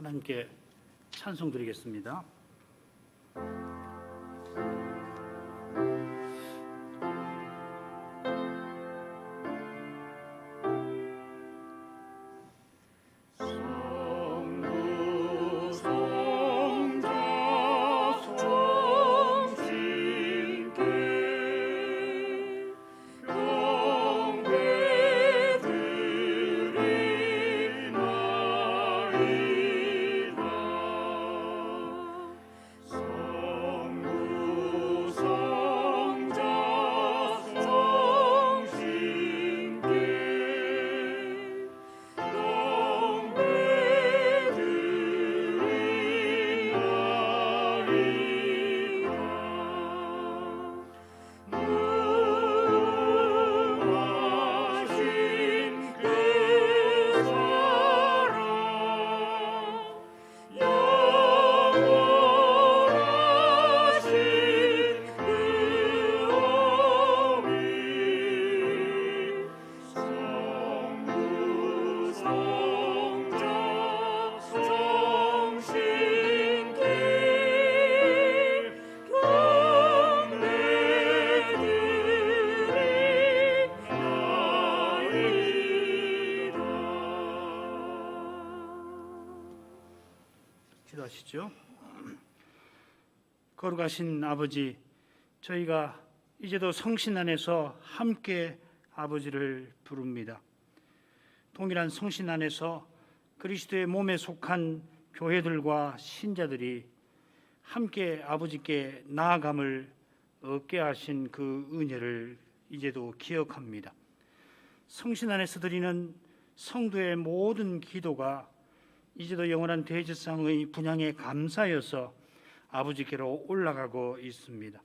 하나님께 찬송 드리겠습니다. 기도하시죠. 거룩하신 아버지, 저희가 이제도 성신 안에서 함께 아버지를 부릅니다. 동일한 성신 안에서 그리스도의 몸에 속한 교회들과 신자들이 함께 아버지께 나아감을 얻게 하신 그 은혜를 이제도 기억합니다. 성신 안에서 드리는 성도의 모든 기도가 이제도 영원한 대지상의 분향에 감사여서 아버지께로 올라가고 있습니다.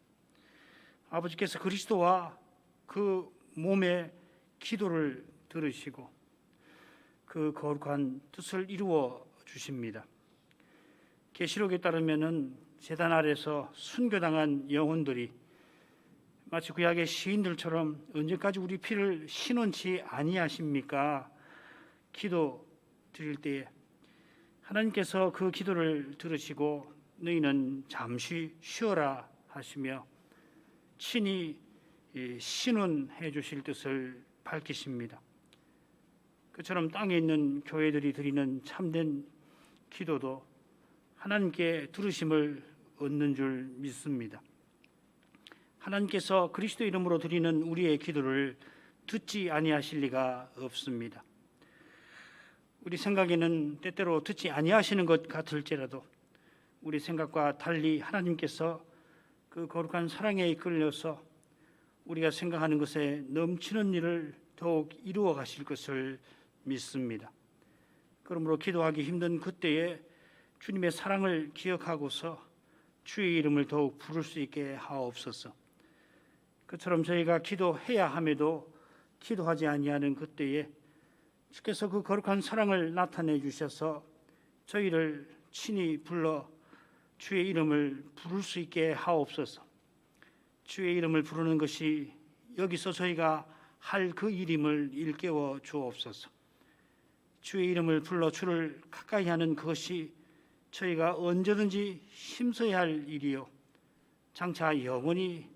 아버지께서 그리스도와 그 몸의 기도를 들으시고 그 거룩한 뜻을 이루어 주십니다. 계시록에 따르면은 제단 아래서 순교당한 영혼들이 마치 구약의 시인들처럼 언제까지 우리 피를 신원치 아니하십니까? 기도 드릴 때에 하나님께서 그 기도를 들으시고 너희는 잠시 쉬어라 하시며 친히 신원해 주실 뜻을 밝히십니다. 그처럼 땅에 있는 교회들이 드리는 참된 기도도 하나님께 들으심을 얻는 줄 믿습니다. 하나님께서 그리스도 이름으로 드리는 우리의 기도를 듣지 아니하실 리가 없습니다. 우리 생각에는 때때로 듣지 아니하시는 것 같을지라도 우리 생각과 달리 하나님께서 그 거룩한 사랑에 이끌려서 우리가 생각하는 것에 넘치는 일을 더욱 이루어 가실 것을 믿습니다. 그러므로 기도하기 힘든 그때에 주님의 사랑을 기억하고서 주의 이름을 더욱 부를 수 있게 하옵소서. 그처럼 저희가 기도해야 함에도 기도하지 아니하는 그때에 주께서 그 거룩한 사랑을 나타내 주셔서 저희를 친히 불러 주의 이름을 부를 수 있게 하옵소서. 주의 이름을 부르는 것이 여기서 저희가 할 그 일임을 일깨워 주옵소서. 주의 이름을 불러 주를 가까이 하는 그것이 저희가 언제든지 힘써야 할 일이요 장차 영원히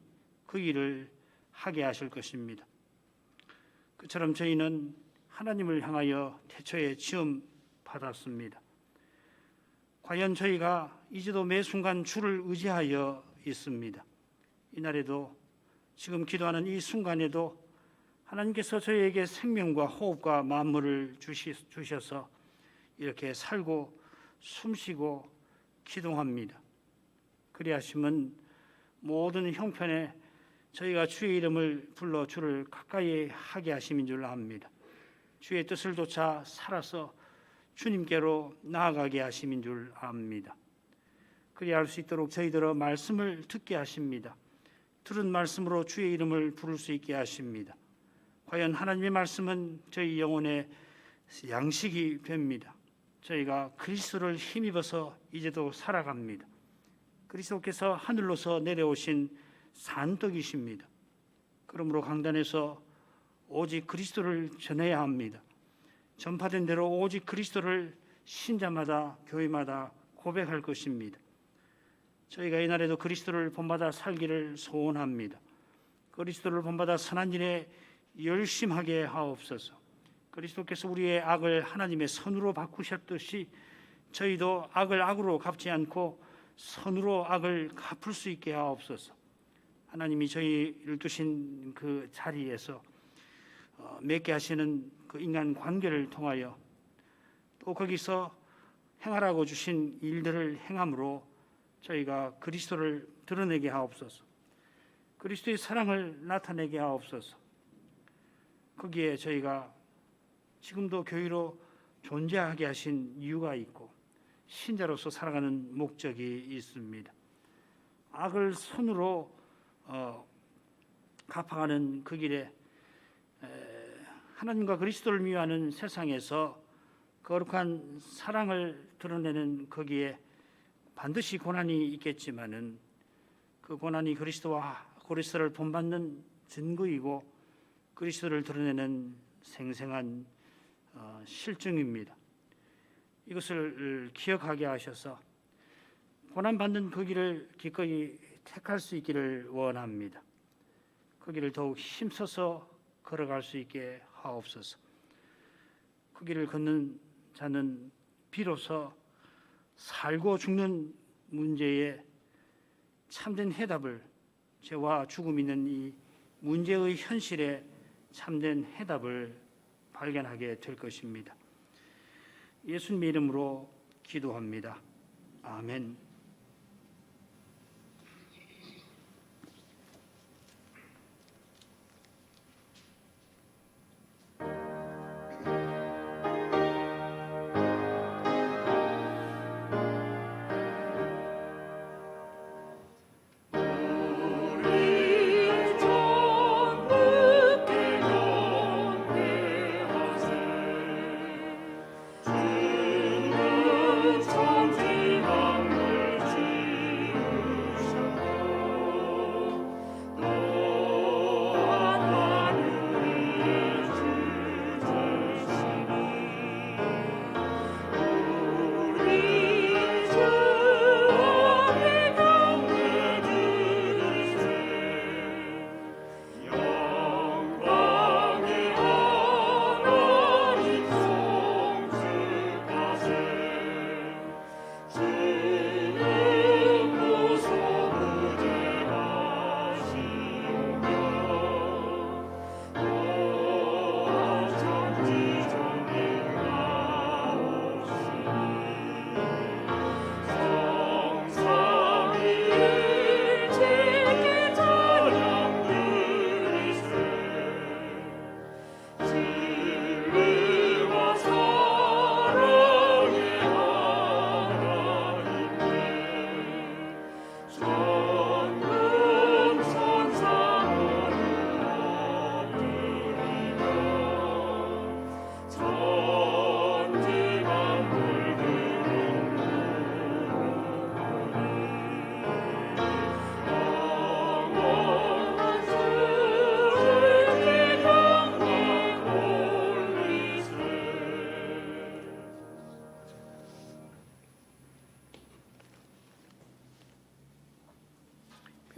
그 일을 하게 하실 것입니다. 그처럼 저희는 하나님을 향하여 태초에 지음 받았습니다. 과연 저희가 이제도 매 순간 주를 의지하여 있습니다. 이날에도 지금 기도하는 이 순간에도 하나님께서 저희에게 생명과 호흡과 만물을 주셔서 이렇게 살고 숨쉬고 기동합니다. 그리하심은 모든 형편에 저희가 주의 이름을 불러 주를 가까이 하게 하심인 줄 압니다. 주의 뜻을 좇아 살아서 주님께로 나아가게 하심인 줄 압니다. 그리할 수 있도록 저희들의 말씀을 듣게 하십니다. 들은 말씀으로 주의 이름을 부를 수 있게 하십니다. 과연 하나님의 말씀은 저희 영혼의 양식이 됩니다. 저희가 그리스도를 힘입어서 이제도 살아갑니다. 그리스도께서 하늘로서 내려오신 산떡이십니다. 그러므로 강단에서 오직 그리스도를 전해야 합니다. 전파된 대로 오직 그리스도를 신자마다 교회마다 고백할 것입니다. 저희가 이날에도 그리스도를 본받아 살기를 소원합니다. 그리스도를 본받아 선한 일에 열심하게 하옵소서. 그리스도께서 우리의 악을 하나님의 선으로 바꾸셨듯이 저희도 악을 악으로 갚지 않고 선으로 악을 갚을 수 있게 하옵소서. 하나님이 저희를 두신 그 자리에서 맺게 하시는 그 인간 관계를 통하여 또 거기서 행하라고 주신 일들을 행함으로 저희가 그리스도를 드러내게 하옵소서. 그리스도의 사랑을 나타내게 하옵소서. 거기에 저희가 지금도 교회로 존재하게 하신 이유가 있고 신자로서 살아가는 목적이 있습니다. 악을 선으로 갚아가는 그 길에 하나님과 그리스도를 미워하는 세상에서 거룩한 사랑을 드러내는 거기에 반드시 고난이 있겠지만은 그 고난이 그리스도를 본받는 증거이고 그리스도를 드러내는 생생한 실증입니다. 이것을 기억하게 하셔서 고난받는 그 길을 기꺼이 택할 수 있기를 원합니다. 그 길을 더욱 힘써서 걸어갈 수 있게 하옵소서. 그 길을 걷는 자는 비로소 살고 죽는 문제에 참된 해답을, 죄와 죽음이 있는 이 문제의 현실에 참된 해답을 발견하게 될 것입니다. 예수님의 이름으로 기도합니다. 아멘.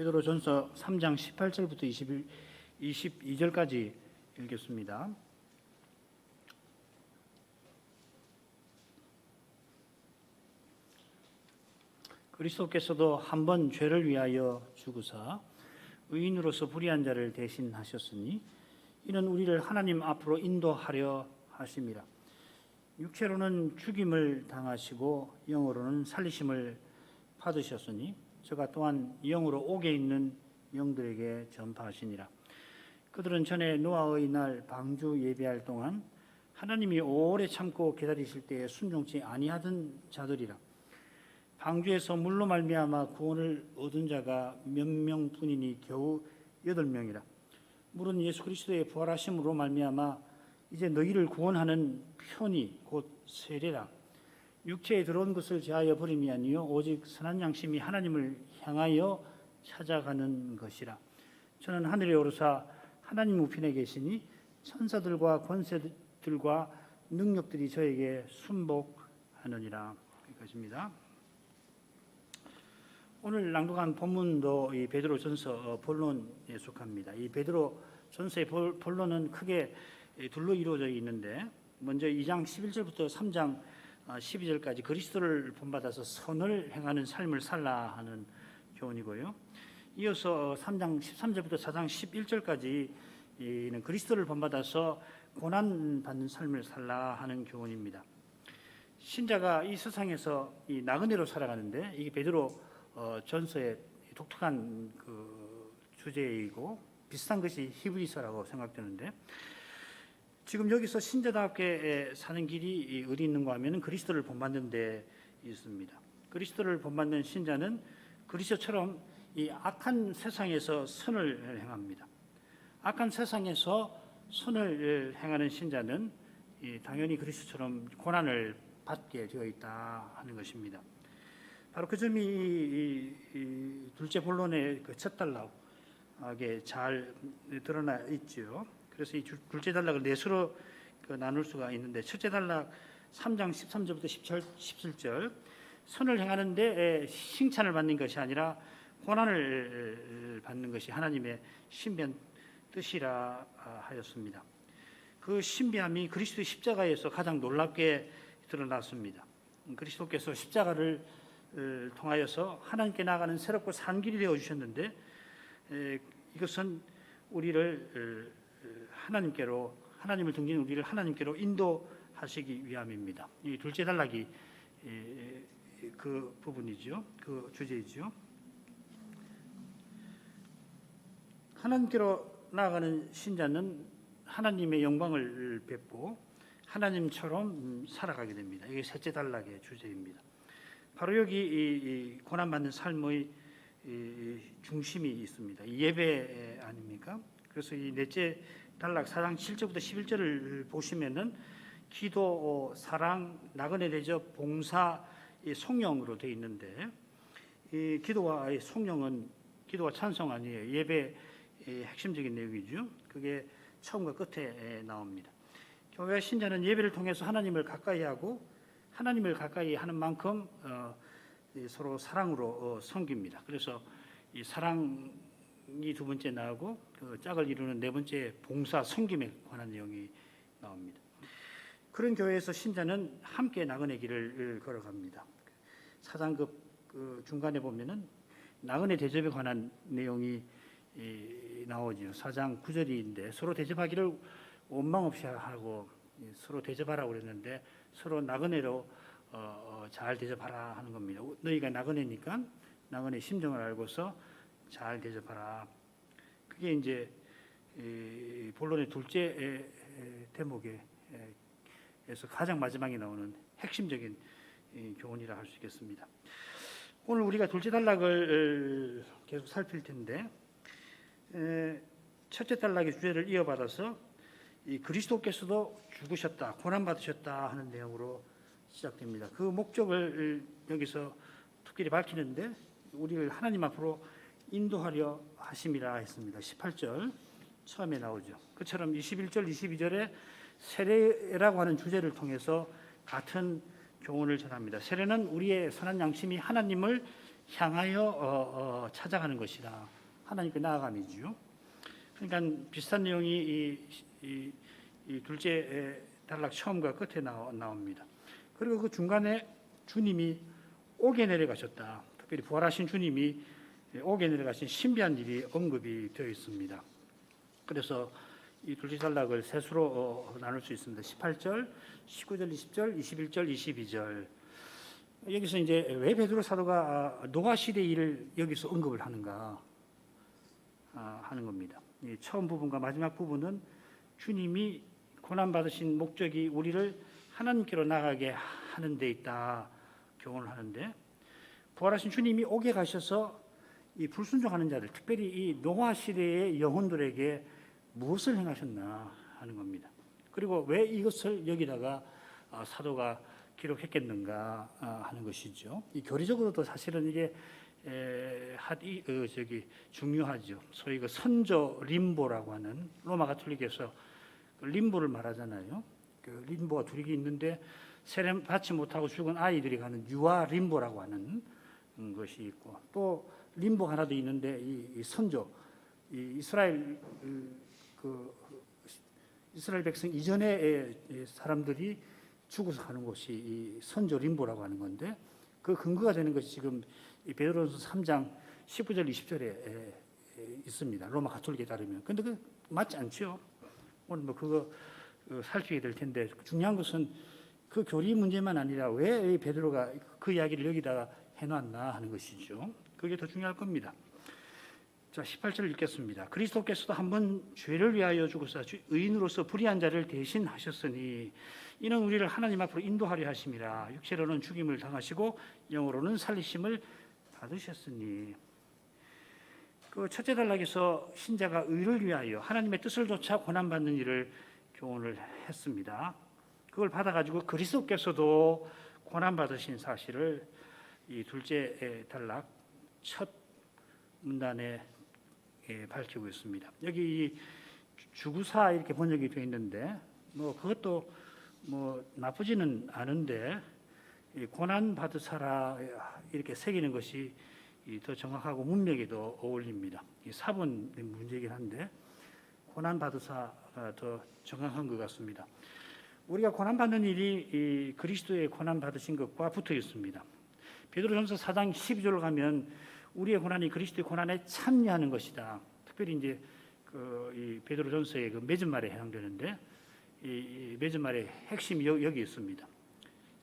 베드로전서 3장 18절부터 22절까지 읽겠습니다. 그리스도께서도 한 번 죄를 위하여 죽으사 의인으로서 불의한 자를 대신하셨으니 이는 우리를 하나님 앞으로 인도하려 하심이라. 육체로는 죽임을 당하시고 영으로는 살리심을 받으셨으니 저가 또한 영으로 옥에 있는 영들에게 전파하시니라. 그들은 전에 노아의 날 방주 예배할 동안 하나님이 오래 참고 기다리실 때에 순종치 아니하던 자들이라. 방주에서 물로 말미암아 구원을 얻은 자가 몇 명뿐이니 겨우 8명이라. 물은 예수 그리스도의 부활하심으로 말미암아 이제 너희를 구원하는 편이 곧 세례라. 육체에 들어온 것을 제하여 버림이 아니요 오직 선한 양심이 하나님을 향하여 찾아가는 것이라. 저는 하늘에 오르사 하나님 우편에 계시니 천사들과 권세들과 능력들이 저에게 순복하리이다. 하느니라 것입니다. 오늘 낭독한 본문도 이 베드로전서 본론에 속합니다. 이 베드로전서의 본론은 크게 둘로 이루어져 있는데, 먼저 2장 11절부터 3장 12절까지 그리스도를 본받아서 선을 행하는 삶을 살라 하는 교훈이고요. 이어서 3장 13절부터 4장 11절까지는 그리스도를 본받아서 고난받는 삶을 살라 하는 교훈입니다. 신자가 이 세상에서 이 나그네로 살아가는데, 이게 베드로 전서의 독특한 그 주제이고 비슷한 것이 히브리서라고 생각되는데, 지금 여기서 신자답게 사는 길이 어디 있는가 하면 그리스도를 본받는 데 있습니다. 그리스도를 본받는 신자는 그리스도처럼 이 악한 세상에서 선을 행합니다. 악한 세상에서 선을 행하는 신자는 당연히 그리스도처럼 고난을 받게 되어 있다 하는 것입니다. 바로 그 점이 이 둘째 본론의 그 첫 단락에 잘 드러나 있죠. 그래서 이 둘째 단락을 넷으로 나눌 수가 있는데, 첫째 단락 3장 13절부터 17절, 선을 행하는데 칭찬을 받는 것이 아니라 고난을 받는 것이 하나님의 신비한 뜻이라 하였습니다. 그 신비함이 그리스도의 십자가에서 가장 놀랍게 드러났습니다. 그리스도께서 십자가를 통하여서 하나님께 나아가는 새롭고 산 길이 되어 주셨는데, 이것은 우리를 하나님을 등지는 우리를 하나님께로 인도하시기 위함입니다. 이 둘째 단락이 그 부분이죠. 그 주제이죠. 하나님께로 나아가는 신자는 하나님의 영광을 뵙고 하나님처럼 살아가게 됩니다. 이게 셋째 단락의 주제입니다. 바로 여기 이 고난받는 삶의 중심이 있습니다. 예배 아닙니까? 그래서 이 넷째 단락 4장 7절부터 11절을 보시면은 기도, 사랑, 나그네 대접, 봉사, 송영으로 되어 있는데, 이 기도와 송영은 기도와 찬송 아니에요. 예배의 핵심적인 내용이죠. 그게 처음과 끝에 나옵니다. 교회 신자는 예배를 통해서 하나님을 가까이 하고 하나님을 가까이 하는 만큼 서로 사랑으로 섬깁니다. 그래서 이 사랑이 두 번째 나오고 그 짝을 이루는 네 번째 봉사, 섬김에 관한 내용이 나옵니다. 그런 교회에서 신자는 함께 나그네 길을 걸어갑니다. 사장급 그 중간에 보면은 나그네 대접에 관한 내용이 나오죠. 4장 9절인데 서로 대접하기를 원망 없이 하고 서로 대접하라고 그랬는데 서로 나그네로 잘 대접하라 하는 겁니다. 너희가 나그네니까 나그네 심정을 알고서 잘 대접하라. 그게 이제 본론의 둘째 대목에서 가장 마지막에 나오는 핵심적인 교훈이라 할 수 있겠습니다. 오늘 우리가 둘째 단락을 계속 살필 텐데, 첫째 단락의 주제를 이어받아서 이 그리스도께서도 죽으셨다, 고난 받으셨다 하는 내용으로 시작됩니다. 그 목적을 여기서 특별히 밝히는데, 우리를 하나님 앞으로 인도하려 하심이라 했습니다. 18절 처음에 나오죠. 그처럼 21절, 22절에 세례라고 하는 주제를 통해서 같은 교훈을 전합니다. 세례는 우리의 선한 양심이 하나님을 향하여 찾아가는 것이다. 하나님께 나아감이죠. 그러니까 비슷한 내용이 이 둘째 단락 처음과 끝에 나옵니다. 그리고 그 중간에 주님이 옥에 내려가셨다. 특별히 부활하신 주님이 옥에 내려가신 신비한 일이 언급이 되어 있습니다. 그래서 이 둘째 단락을 셋으로 나눌 수 있습니다. 18절, 19절, 20절, 21절, 22절. 여기서 이제 왜 베드로 사도가 노아 시대 일을 여기서 언급을 하는가 하는 겁니다. 이 처음 부분과 마지막 부분은 주님이 고난 받으신 목적이 우리를 하나님께로 나가게 하는 데 있다 교훈을 하는데, 부활하신 주님이 옥에 가셔서 이 불순종하는 자들, 특별히 이 노아 시대의 영혼들에게 무엇을 행하셨나 하는 겁니다. 그리고 왜 이것을 여기다가 사도가 기록했겠는가 하는 것이죠. 이 교리적으로도 사실은 이게 중요하죠. 소위 그 선조 림보라고 하는, 로마 가톨릭에서 림보를 말하잖아요. 그 림보가 둘이 있는데 세례 받지 못하고 죽은 아이들이 가는 유아 림보라고 하는 것이 있고, 또 림보 하나 더 있는데 이 선조, 이 이스라엘 백성 이전에 사람들이 죽어서 가는 곳이 이 선조 림보라고 하는 건데, 그 근거가 되는 것이 지금 이 베드로전서 3장 19절 20절에 있습니다. 로마 가톨릭에 따르면. 근데 그 맞지 않죠. 오늘 뭐 그거 살피게 될 텐데, 중요한 것은 그 교리 문제만 아니라 왜 베드로가 그 이야기를 여기다가 해놨나 하는 것이죠. 그게 더 중요할 겁니다. 자, 18절 읽겠습니다. 그리스도께서도 한번 죄를 위하여 죽으사 의인으로서 불의한 자를 대신하셨으니 이는 우리를 하나님 앞으로 인도하려 하심이라. 육체로는 죽임을 당하시고 영으로는 살리심을 받으셨으니. 그 첫째 단락에서 신자가 의를 위하여 하나님의 뜻을 좇아 고난받는 일을 교훈을 했습니다. 그걸 받아가지고 그리스도께서도 고난받으신 사실을 이 둘째 단락 첫 문단에 밝히고 있습니다. 여기 이 주구사 이렇게 번역이 되어 있는데, 뭐 그것도 뭐 나쁘지는 않은데, 고난 받으사라 이렇게 새기는 것이 더 정확하고 문맥에도 어울립니다. 이 사본 문제이긴 한데 고난 받으사가 더 정확한 것 같습니다. 우리가 고난 받는 일이 이 그리스도의 고난 받으신 것과 붙어 있습니다. 베드로전서 4장 12절을 가면 우리의 고난이 그리스도의 고난에 참여하는 것이다. 특별히 이제 이 베드로전서의 그 맺은말에 해당되는데, 이 맺은말의 핵심이 여기 있습니다.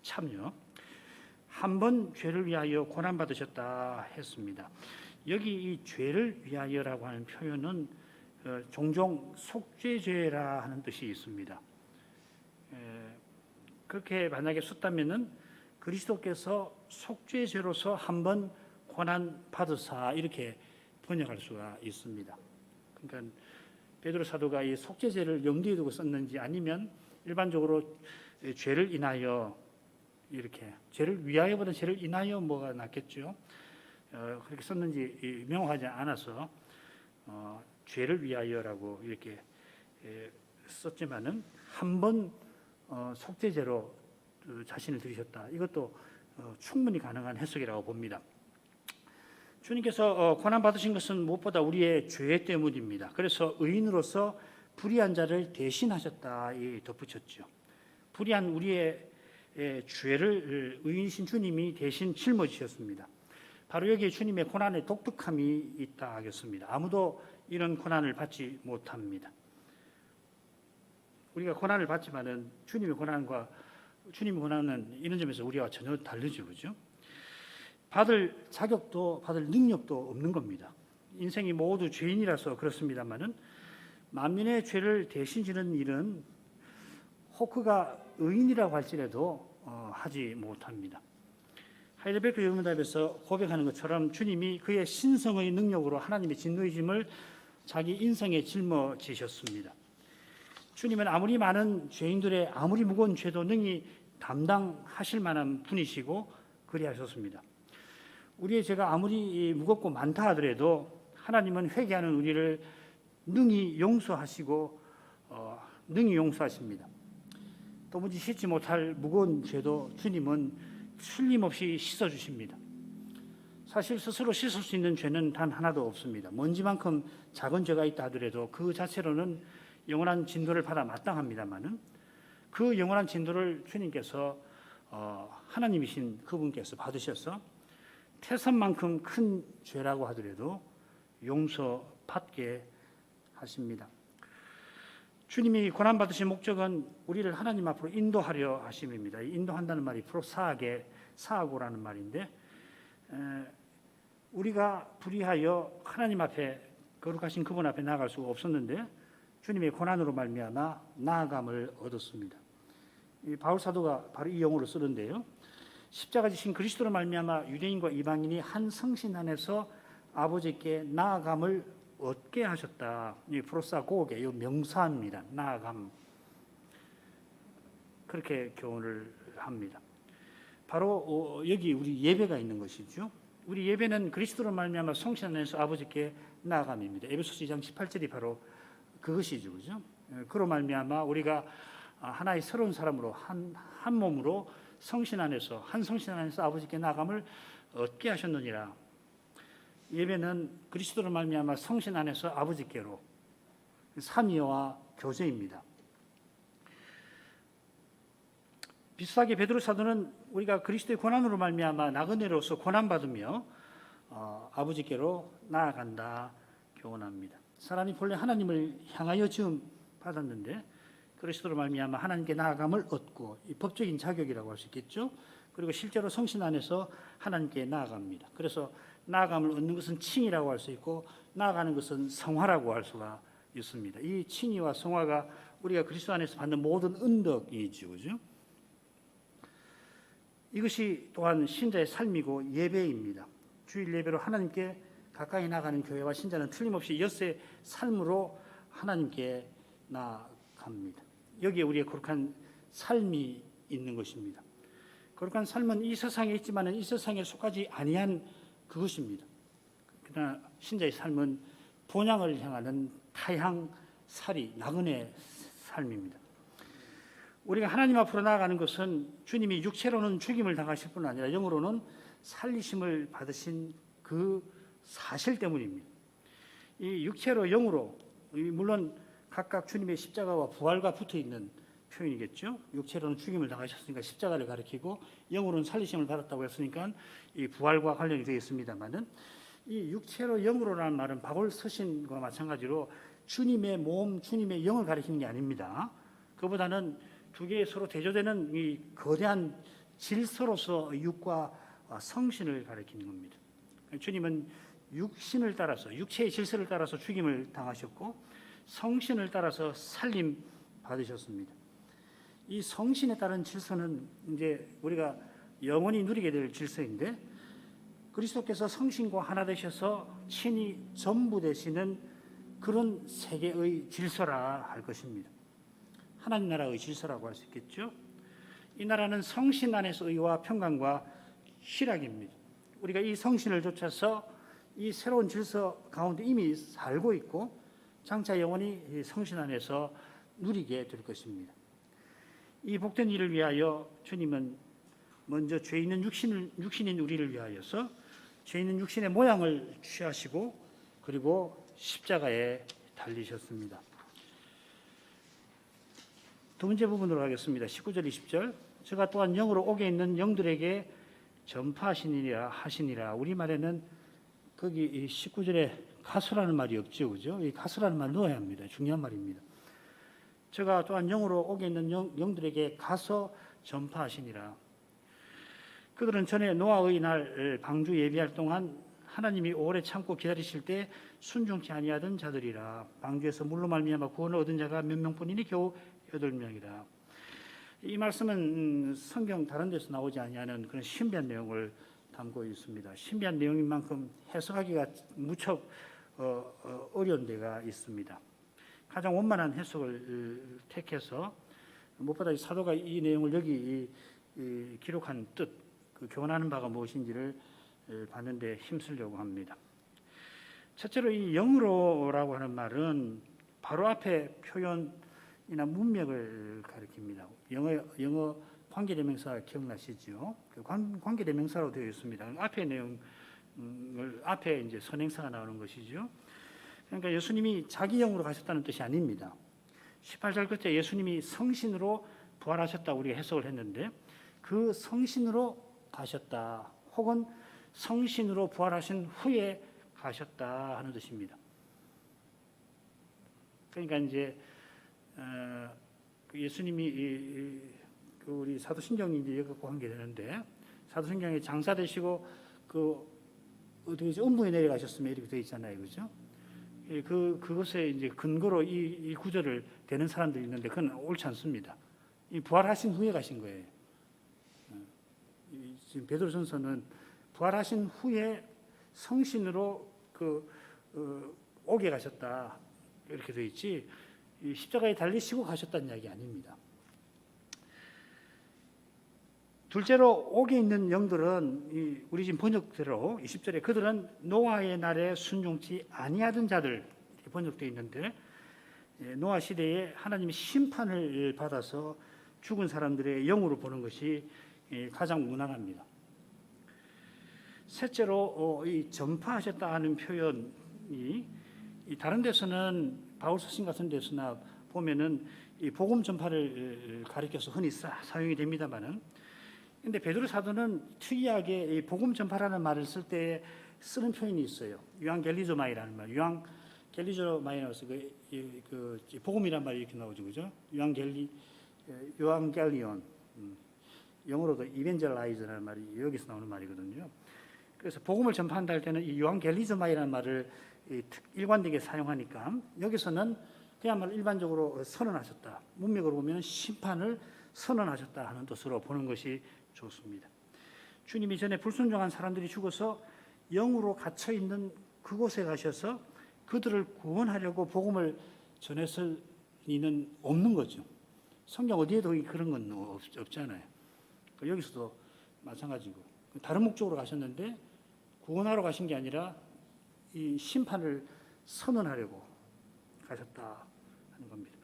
참여. 한 번 죄를 위하여 고난 받으셨다 했습니다. 여기 이 죄를 위하여라고 하는 표현은 종종 속죄죄라 하는 뜻이 있습니다. 그렇게 만약에 썼다면은 그리스도께서 속죄죄로서 한번 고난 받으사 이렇게 번역할 수가 있습니다. 그러니까 베드로 사도가 이 속죄죄를 염두에 두고 썼는지, 아니면 일반적으로 죄를 인하여 이렇게, 죄를 위하여보다 죄를 인하여 뭐가 낫겠죠. 그렇게 썼는지 명확하지 않아서 죄를 위하여라고 이렇게 썼지만은 한번 속죄죄로 자신을 들이셨다. 이것도 충분히 가능한 해석이라고 봅니다. 주님께서 고난 받으신 것은 무엇보다 우리의 죄 때문입니다. 그래서 의인으로서 불의한 자를 대신하셨다 덧붙였죠. 불의한 우리의 죄를 의인이신 주님이 대신 짊어지셨습니다. 바로 여기에 주님의 고난의 독특함이 있다 하겠습니다. 아무도 이런 고난을 받지 못합니다. 우리가 고난을 받지만은 주님의 고난은 이런 점에서 우리와 전혀 다르죠, 그죠? 받을 자격도 받을 능력도 없는 겁니다. 인생이 모두 죄인이라서 그렇습니다만은 만민의 죄를 대신 지는 일은 호크가 의인이라고 할지라도 하지 못합니다. 하이델베르크 연구답에서 고백하는 것처럼 주님이 그의 신성의 능력으로 하나님의 진노의 짐을 자기 인생에 짊어지셨습니다. 주님은 아무리 많은 죄인들의 아무리 무거운 죄도 능히 담당하실 만한 분이시고 그리하셨습니다. 우리의 죄가 아무리 무겁고 많다 하더라도 하나님은 회개하는 우리를 능히 용서하시고 능히 용서하십니다. 도무지 씻지 못할 무거운 죄도 주님은 틀림없이 씻어주십니다. 사실 스스로 씻을 수 있는 죄는 단 하나도 없습니다. 먼지만큼 작은 죄가 있다 하더라도 그 자체로는 영원한 진도를 받아 마땅합니다만은 그 영원한 진도를 주님께서 하나님이신 그분께서 받으셔서 태산만큼 큰 죄라고 하더라도 용서받게 하십니다. 주님이 고난받으신 목적은 우리를 하나님 앞으로 인도하려 하심입니다. 인도한다는 말이 프로사하게 사하고라는 말인데, 우리가 불의하여 하나님 앞에 거룩하신 그분 앞에 나아갈 수가 없었는데 주님의 고난으로 말미암아 나아감을 얻었습니다. 바울 사도가 바로 이 용어를 쓰는데요. 십자가 지신 그리스도로 말미암아 유대인과 이방인이 한 성신 안에서 아버지께 나아감을 얻게 하셨다. 이 프로사고게 이 명사입니다. 나아감. 그렇게 교훈을 합니다. 바로 여기 우리 예배가 있는 것이죠. 우리 예배는 그리스도로 말미암아 성신 안에서 아버지께 나아감입니다. 에베소서 2장 18절이 바로 그것이죠, 그죠? 그로 말미암아 우리가 하나의 새로운 사람으로 한 몸으로 성신 안에서 한 성신 안에서 아버지께 나아감을 얻게 하셨느니라. 예배는 그리스도로 말미암아 성신 안에서 아버지께로 삼위와 교제입니다. 비슷하게 베드로 사도는 우리가 그리스도의 고난으로 말미암아 나그네로서 고난받으며 아버지께로 나아간다 교훈합니다. 사람이 본래 하나님을 향하여 지음 받았는데 그리스도로 말미암아 하나님께 나아감을 얻고 이 법적인 자격이라고 할 수 있겠죠. 그리고 실제로 성신 안에서 하나님께 나아갑니다. 그래서 나아감을 얻는 것은 칭이라고 할 수 있고 나아가는 것은 성화라고 할 수가 있습니다. 이 칭의와 성화가 우리가 그리스도 안에서 받는 모든 은덕이죠, 그죠? 이것이 또한 신자의 삶이고 예배입니다. 주일 예배로 하나님께 가까이 나가는 교회와 신자는 틀림없이 엿새 삶으로 하나님께 나아갑니다. 여기에 우리의 거룩한 삶이 있는 것입니다. 거룩한 삶은 이 세상에 있지만 이 세상에 속하지 아니한 그것입니다. 그러나 신자의 삶은 본향을 향하는 타향살이 나그네 삶입니다. 우리가 하나님 앞으로 나아가는 것은 주님이 육체로는 죽임을 당하실 뿐 아니라 영으로는 살리심을 받으신 그 사실 때문입니다. 이 육체로 영으로 물론 각각 주님의 십자가와 부활과 붙어있는 표현이겠죠. 육체로는 죽임을 당하셨으니까 십자가를 가리키고 영으로는 살리심을 받았다고 했으니까 이 부활과 관련이 되겠습니다만은 이 육체로 영으로라는 말은 바울 서신과 마찬가지로 주님의 몸, 주님의 영을 가리키는 게 아닙니다. 그보다는 두 개의 서로 대조되는 이 거대한 질서로서 육과 성신을 가리키는 겁니다. 주님은 육신을 따라서 육체의 질서를 따라서 죽임을 당하셨고 성신을 따라서 살림 받으셨습니다. 이 성신에 따른 질서는 이제 우리가 영원히 누리게 될 질서인데 그리스도께서 성신과 하나 되셔서 친히 전부 되시는 그런 세계의 질서라 할 것입니다. 하나님 나라의 질서라고 할 수 있겠죠. 이 나라는 성신 안에서 의와 평강과 희락입니다. 우리가 이 성신을 좇아서 이 새로운 질서 가운데 이미 살고 있고 장차 영원히 성신 안에서 누리게 될 것입니다. 이 복된 일을 위하여 주님은 먼저 죄 있는 육신인 우리를 위하여서 죄 있는 육신의 모양을 취하시고 그리고 십자가에 달리셨습니다. 두 번째 부분으로 가겠습니다. 19절 20절. 저가 또한 영으로 옥에 있는 영들에게 전파하시니라 하시니라. 우리말에는 거기 19절에 가소라는 말이 없죠. 그죠? 이 가소라는 말 넣어야 합니다. 중요한 말입니다. 저가 또한 영으로 옥에 있는 영들에게 가서 전파하시니라. 그들은 전에 노아의 날 방주 예비할 동안 하나님이 오래 참고 기다리실 때 순종치 아니하던 자들이라. 방주에서 물로 말미암아 구원을 얻은 자가 몇 명뿐이니 겨우 8명이라. 이 말씀은 성경 다른 데서 나오지 아니하는 그런 신비한 내용을 담고 있습니다. 신비한 내용인 만큼 해석하기가 무척 어려운 데가 있습니다. 가장 원만한 해석을 택해서 무엇보다 사도가 이 내용을 여기 기록한 뜻, 그 교훈하는 바가 무엇인지를 봤는데 힘쓰려고 합니다. 첫째로 이 영으로라고 하는 말은 바로 앞에 표현이나 문맥을 가리킵니다. 영어 관계대명사 기억나시죠? 그 관계대명사로 되어 있습니다. 앞에 내용을 앞에 이제 선행사가 나오는 것이죠. 그러니까 예수님이 자기 영으로 가셨다는 뜻이 아닙니다. 18절 끝에 예수님이 성신으로 부활하셨다고 우리가 해석을 했는데 그 성신으로 가셨다 혹은 성신으로 부활하신 후에 가셨다 하는 뜻입니다. 그러니까 이제 예수님이 우리 사도신경이 이제 여기 관계되는데 사도신경에 장사되시고 어떻게 음부에 내려가셨으면 이렇게 되어 있잖아요, 그죠? 그것에 이제 근거로 이 구절을 대는 사람들이 있는데 그건 옳지 않습니다. 이 부활하신 후에 가신 거예요. 지금 베드로전서는 부활하신 후에 성신으로 옥에 가셨다 이렇게 되어 있지 십자가에 달리시고 가셨다는 이야기 아닙니다. 둘째로 옥에 있는 영들은 우리 지금 번역대로 20절에 그들은 노아의 날에 순종치 아니하던 자들 이렇게 번역되어 있는데 노아 시대에 하나님의 심판을 받아서 죽은 사람들의 영으로 보는 것이 가장 무난합니다. 셋째로 이 전파하셨다 하는 표현이 다른 데서는 바울 서신 같은 데서나 보면은 이 복음 전파를 가리켜서 흔히 사용이 됩니다만은, 근데 베드로 사도는 특이하게 이 복음 전파라는 말을 쓸 때 쓰는 표현이 있어요. 유앙겔리조마이라는 말, 유앙겔리조마이라서 그 복음이란 말이 이렇게 나오죠, 그죠? 유앙겔리온, 영어로도 이벤젤라이즈라는 말이 여기서 나오는 말이거든요. 그래서 복음을 전파한다 할 때는 이 유앙겔리조마이라는 말을 일관되게 사용하니까 여기서는 그야말로 일반적으로 선언하셨다, 문맥으로 보면 심판을 선언하셨다 하는 뜻으로 보는 것이 좋습니다. 주님이 전에 불순종한 사람들이 죽어서 영으로 갇혀 있는 그곳에 가셔서 그들을 구원하려고 복음을 전했을 리는 없는 거죠. 성경 어디에도 그런 건 없잖아요. 여기서도 마찬가지고 다른 목적으로 가셨는데 구원하러 가신 게 아니라 이 심판을 선언하려고 가셨다 하는 겁니다.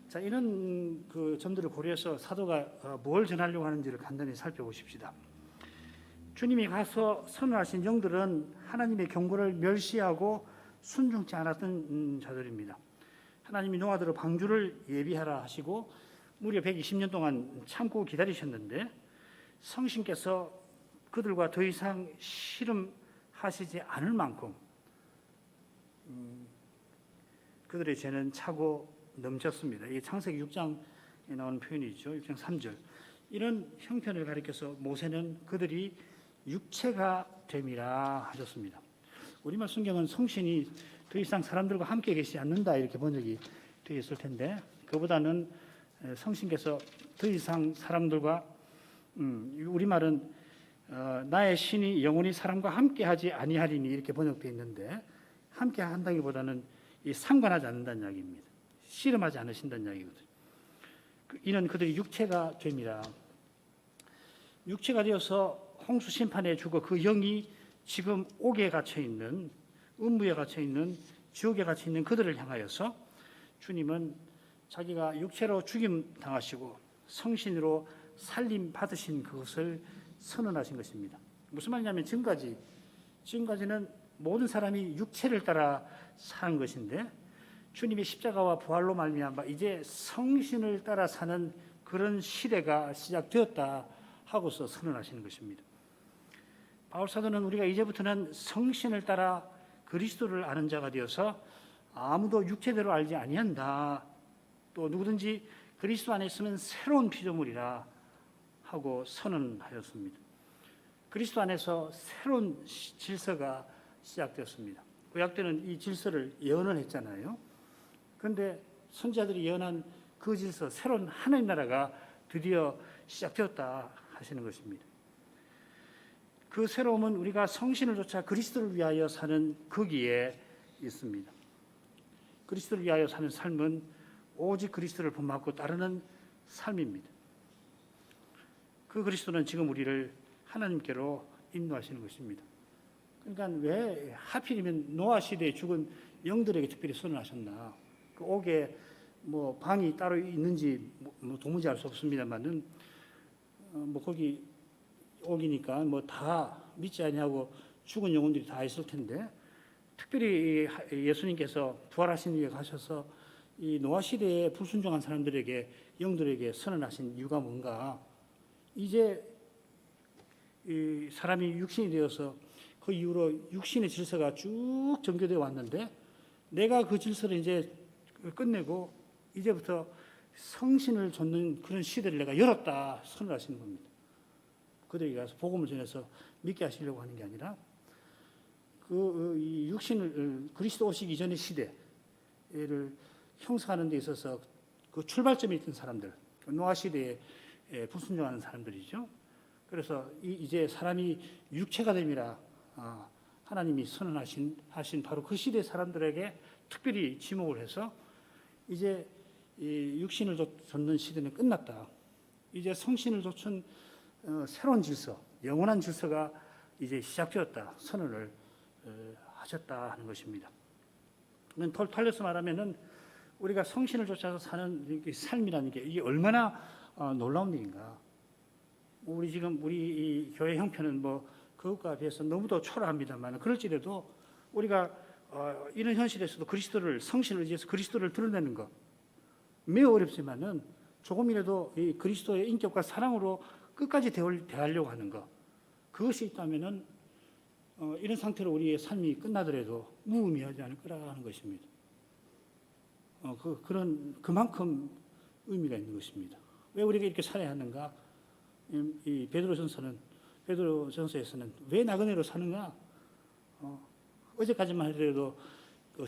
자, 이런 그 점들을 고려해서 사도가 뭘 전하려고 하는지를 간단히 살펴보십시다. 주님이 가서 선언하신 영들은 하나님의 경고를 멸시하고 순종치 않았던 자들입니다. 하나님이 노아들의 방주를 예비하라 하시고 무려 120년 동안 참고 기다리셨는데 성신께서 그들과 더 이상 씨름하시지 않을 만큼 그들의 죄는 차고 넘쳤습니다. 이게 창세기 6장에 나오는 표현이죠. 6장 3절. 이런 형편을 가리켜서 모세는 그들이 육체가 됨이라 하셨습니다. 우리말 성경은 성신이 더 이상 사람들과 함께 계시지 않는다 이렇게 번역이 되어 있을 텐데, 그보다는 성신께서 더 이상 사람들과 우리말은 나의 신이 영원히 사람과 함께하지 아니하리니 이렇게 번역되어 있는데, 함께 한다기보다는 상관하지 않는다는 이야기입니다. 씨름하지 않으신다는 이야기거든요. 이는 그들이 육체가 됨이라. 육체가 되어서 홍수 심판에 죽어 그 영이 지금 옥에 갇혀 있는, 음부에 갇혀 있는, 지옥에 갇혀 있는 그들을 향하여서 주님은 자기가 육체로 죽임 당하시고 성신으로 살림 받으신 그것을 선언하신 것입니다. 무슨 말이냐면 지금까지는 모든 사람이 육체를 따라 사는 것인데 주님의 십자가와 부활로 말미암아 이제 성신을 따라 사는 그런 시대가 시작되었다 하고서 선언하시는 것입니다. 바울 사도는 우리가 이제부터는 성신을 따라 그리스도를 아는 자가 되어서 아무도 육체대로 알지 아니한다. 또 누구든지 그리스도 안에 있으면 새로운 피조물이라 하고 선언하였습니다. 그리스도 안에서 새로운 질서가 시작되었습니다. 구약 때는 이 질서를 예언을 했잖아요. 그런데 선지자들이 예언한 그 질서, 새로운 하나님 나라가 드디어 시작되었다 하시는 것입니다. 그 새로움은 우리가 성신을 좇아 그리스도를 위하여 사는 거기에 있습니다. 그리스도를 위하여 사는 삶은 오직 그리스도를 본받고 따르는 삶입니다. 그 그리스도는 지금 우리를 하나님께로 인도하시는 것입니다. 그러니까 왜 하필이면 노아 시대에 죽은 영들에게 특별히 선언하셨나? 그 옥에 뭐 방이 따로 있는지 뭐 도무지 알 수 없습니다만은 뭐 거기 옥이니까 뭐 다 믿지 아니하고 죽은 영혼들이 다 있을 텐데, 특별히 예수님께서 부활하신 후에 가셔서 이 노아 시대에 불순종한 사람들에게, 영들에게 선언하신 이유가 뭔가? 이제 이 사람이 육신이 되어서 그 이후로 육신의 질서가 쭉 전개되어 왔는데 내가 그 질서를 이제 끝내고 이제부터 성신을 좇는 그런 시대를 내가 열었다 선언하시는 겁니다. 그들에게 가서 복음을 전해서 믿게 하시려고 하는 게 아니라 이 육신을 그리스도 오시기 전의 시대를 형성하는 데 있어서 그 출발점이 있던 사람들, 노아 시대에 불순종하는 사람들이죠. 그래서 이제 사람이 육체가 됨이라 하나님이 선언하신 바로 그 시대 사람들에게 특별히 지목을 해서 이제 이 육신을 좇는 시대는 끝났다. 이제 성신을 좇은 새로운 질서, 영원한 질서가 이제 시작되었다 선언을 하셨다 하는 것입니다. 탈려서 말하면은 우리가 성신을 쫓아서 사는 삶이라는 게 이게 얼마나 놀라운 일인가. 우리 지금 우리 이 교회 형편은 뭐 그것과 비해서 너무도 초라합니다만, 그럴지라도 우리가 이런 현실에서도 그리스도를, 성신을 의지해서 그리스도를 드러내는 것 매우 어렵지만은 조금이라도 이 그리스도의 인격과 사랑으로 끝까지 대하려고 하는 것, 그것이 있다면은 이런 상태로 우리의 삶이 끝나더라도 무의미하지 않을 거라 하는 것입니다. 그만큼 의미가 있는 것입니다. 왜 우리가 이렇게 살아야 하는가? 이 베드로전서에서는 왜 나그네로 사는가? 어제까지만 하더라도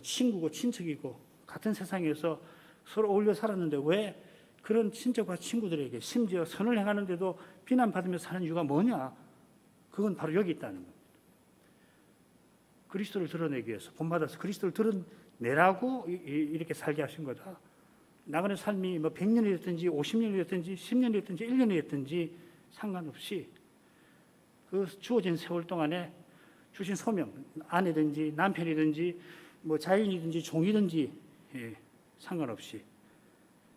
친구고 친척이고 같은 세상에서 서로 어울려 살았는데 왜 그런 친척과 친구들에게 심지어 선을 행하는데도 비난받으며 사는 이유가 뭐냐? 그건 바로 여기 있다는 겁니다. 그리스도를 드러내기 위해서 본받아서 그리스도를 드러내라고 이렇게 살게 하신 거다. 나그네 삶이 뭐 100년이 됐든지 50년이 됐든지 10년이 됐든지 1년이 됐든지 상관없이 그 주어진 세월 동안에 주신 소명, 아내든지 남편이든지 뭐 자연이든지 종이든지 상관없이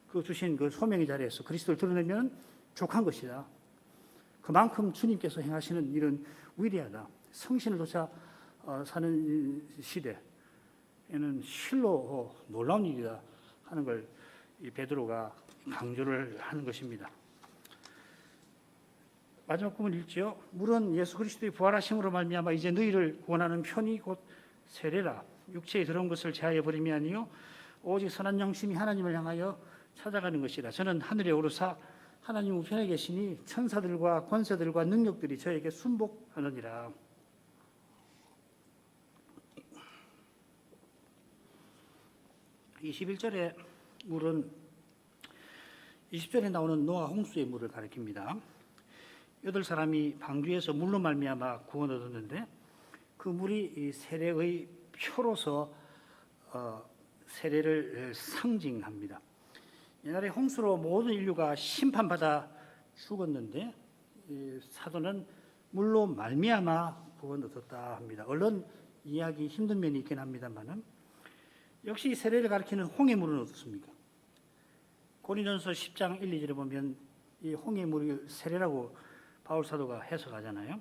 그 주신 그 소명의 자리에서 그리스도를 드러내면 족한 것이다. 그만큼 주님께서 행하시는 일은 위대하다. 성신을 쫓아 사는 시대에는 실로 놀라운 일이다 하는 걸 이 베드로가 강조를 하는 것입니다. 마지막 부분 읽지요. 물은 예수 그리스도의 부활하심으로 말미암아 이제 너희를 구원하는 편이 곧 세례라. 육체에 들어온 것을 제하여 버림이 아니요 오직 선한 영심이 하나님을 향하여 찾아가는 것이라. 저는 하늘에 오르사 하나님 우편에 계시니 천사들과 권세들과 능력들이 저에게 순복하느니라. 이 11절에 물은 20절에 나오는 노아 홍수의 물을 가리킵니다. 8사람이 방주에서 물로 말미암아 구원 얻었는데 그 물이 이 세례의 표로서 세례를 상징합니다. 옛날에 홍수로 모든 인류가 심판받아 죽었는데 사도는 물로 말미암아 구원 얻었다 합니다. 얼른 이해하기 힘든 면이 있긴 합니다만은 역시 세례를 가리키는 홍해물은 어떻습니까? 고린도전서 10장 1, 2절에 보면 이 홍해물을 세례라고 바울 사도가 해석하잖아요.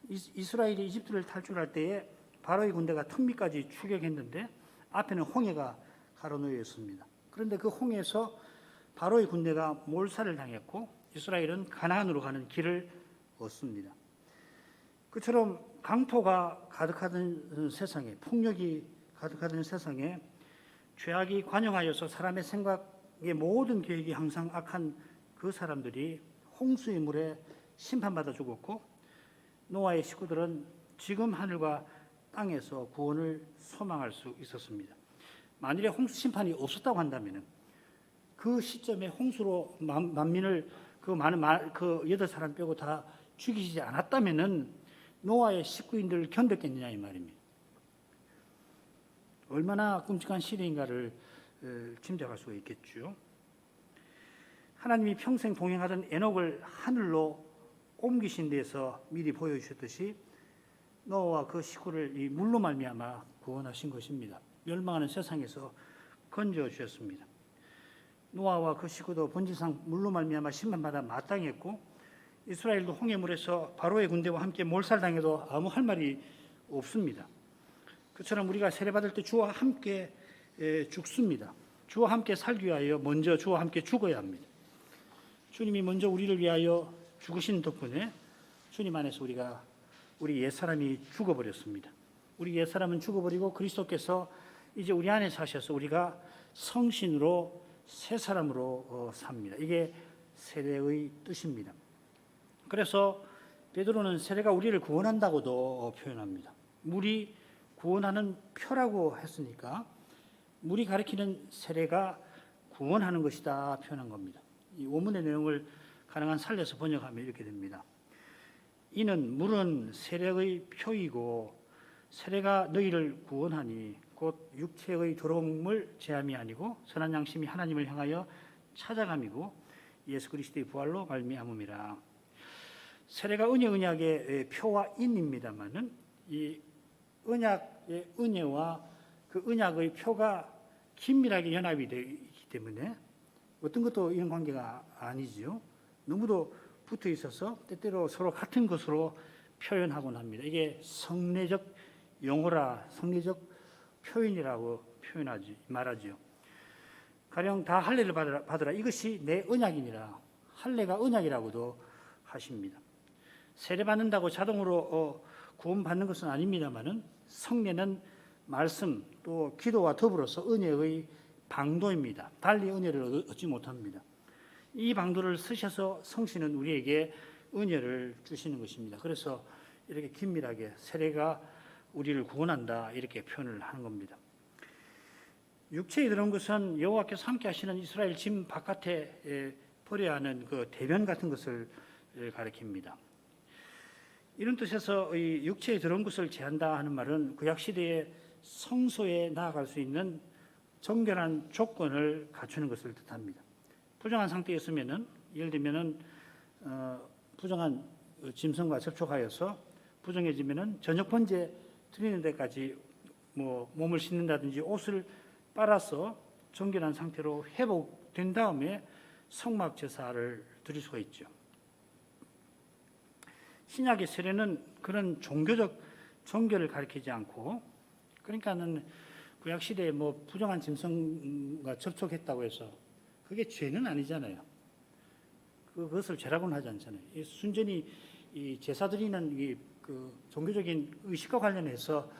이스라엘이 이집트를 탈출할 때에 바로의 군대가 턱밑까지 추격했는데 앞에는 홍해가 가로놓여 있습니다. 그런데 그 홍해에서 바로의 군대가 몰살을 당했고 이스라엘은 가나안으로 가는 길을 얻습니다. 그처럼 강포가 가득하던 세상에, 폭력이 가득하던 세상에 죄악이 관영하여서 사람의 생각의 모든 계획이 항상 악한 그 사람들이 홍수의 물에 심판받아 죽었고 노아의 식구들은 지금 하늘과 땅에서 구원을 소망할 수 있었습니다. 만일에 홍수 심판이 없었다고 한다면 그 시점에 홍수로 만민을 그 많은 그 8사람 빼고 다 죽이지 않았다면은 노아의 식구인들을 견뎠겠느냐 이 말입니다. 얼마나 끔찍한 시대인가를 짐작할 수가 있겠죠. 하나님이 평생 동행하던 에녹을 하늘로 옮기신 데서 미리 보여주셨듯이 노아와 그 식구를 이 물로 말미암아 구원하신 것입니다. 멸망하는 세상에서 건져 주셨습니다. 노아와 그 식구도 본질상 물로 말미암아 심판받아 마땅했고 이스라엘도 홍해물에서 바로의 군대와 함께 몰살당해도 아무 할 말이 없습니다. 그처럼 우리가 세례받을 때 주와 함께 죽습니다. 주와 함께 살기 위하여 먼저 주와 함께 죽어야 합니다. 주님이 먼저 우리를 위하여 죽으신 덕분에 주님 안에서 우리 옛사람이 죽어버렸습니다. 우리 옛사람은 죽어버리고 그리스도께서 이제 우리 안에 사셔서 우리가 성신으로 새 사람으로 삽니다. 이게 세례의 뜻입니다. 그래서 베드로는 세례가 우리를 구원한다고도 표현합니다. 물이 구원하는 표라고 했으니까 물이 가리키는 세례가 구원하는 것이다 표현한 겁니다. 이 원문의 내용을 가능한 살려서 번역하면 이렇게 됩니다. 이는 물은 세례의 표이고 세례가 너희를 구원하니 곧 육체의 더러움을 제함이 아니고 선한 양심이 하나님을 향하여 찾아감이고 예수 그리스도의 부활로 말미암음이라. 세례가 언약의 표와 인입니다만은 이 언약의 은혜와 그 언약의 표가 긴밀하게 연합이 되기 때문에 어떤 것도 이런 관계가 아니지요. 너무도 붙어 있어서 때때로 서로 같은 것으로 표현하곤 합니다. 이게 성례적 용어라, 성례적 표현이라고 말하지요. 가령 다 할례를 받으라. 이것이 내 언약이니라. 할례가 언약이라고도 하십니다. 세례 받는다고 자동으로 구원받는 것은 아닙니다만은 성례는 말씀 또 기도와 더불어서 은혜의 방도입니다. 달리 은혜를 얻지 못합니다. 이 방도를 쓰셔서 성신은 우리에게 은혜를 주시는 것입니다. 그래서 이렇게 긴밀하게 세례가 우리를 구원한다 이렇게 표현을 하는 겁니다. 육체에 들어온 것은 여호와께서 함께 하시는 이스라엘 짐 바깥에 버려야 하는 그 대변 같은 것을 가리킵니다. 이런 뜻에서 이 육체에 들어온 것을 제한다 하는 말은 구약 시대에 성소에 나아갈 수 있는 정결한 조건을 갖추는 것을 뜻합니다. 부정한 상태였으면은 예를 들면은 부정한 짐승과 접촉하여서 부정해지면은 저녁 번제 드리는 데까지 몸을 씻는다든지 옷을 빨아서 정결한 상태로 회복된 다음에 성막 제사를 드릴 수가 있죠. 신약의 세례는 그런 종교적 정결을 가리키지 않고, 그러니까는 구약 시대에 부정한 짐승과 접촉했다고 해서 그게 죄는 아니잖아요. 그것을 죄라고는 하지 않잖아요. 순전히 이 제사 드리는 그 종교적인 의식과 관련해서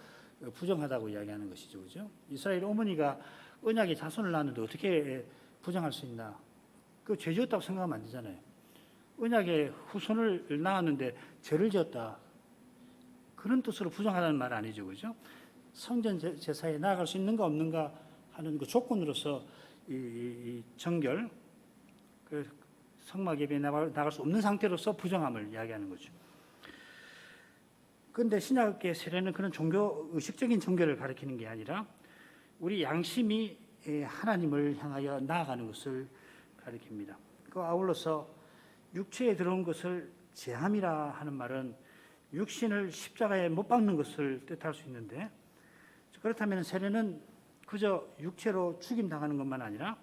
부정하다고 이야기하는 것이죠, 그죠? 이스라엘 어머니가 언약의 자손을 낳았는데 어떻게 부정할 수 있나? 그 죄지었다고 생각하면 안 되잖아요. 언약의 후손을 낳았는데 죄를 지었다. 그런 뜻으로 부정하다는 말 아니죠, 그죠? 성전 제사에 나아갈 수 있는가 없는가 하는 그 조건으로서 이 정결, 그 성막 예배에 나갈 수 없는 상태로서 부정함을 이야기하는 거죠. 그런데 신약의 세례는 그런 종교 의식적인 정결을 가리키는 게 아니라 우리 양심이 하나님을 향하여 나아가는 것을 가리킵니다. 그 아울러서 육체에 들어온 것을 제함이라 하는 말은 육신을 십자가에 못 박는 것을 뜻할 수 있는데, 그렇다면 세례는 그저 육체로 죽임당하는 것만 아니라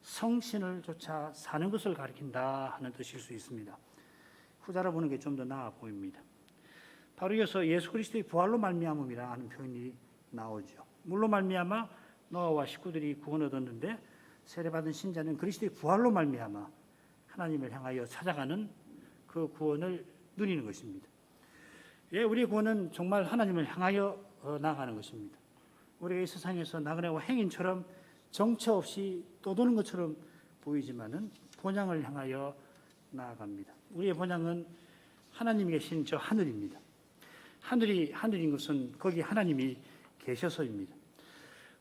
성신을 쫓아 사는 것을 가리킨다 하는 뜻일 수 있습니다. 후자로 보는 게 좀 더 나아 보입니다. 바로 이어서 예수 그리스도의 부활로 말미암음이라 하는 표현이 나오죠. 물로 말미암아 노아와 식구들이 구원 얻었는데 세례받은 신자는 그리스도의 부활로 말미암아 하나님을 향하여 찾아가는 그 구원을 누리는 것입니다. 예, 우리의 구원은 정말 하나님을 향하여 나아가는 것입니다. 우리가 이 세상에서 나그네와 행인처럼 정처 없이 떠도는 것처럼 보이지만은 본향을 향하여 나아갑니다. 우리의 본향은 하나님이 계신 저 하늘입니다. 하늘인 것은 거기 하나님이 계셔서입니다.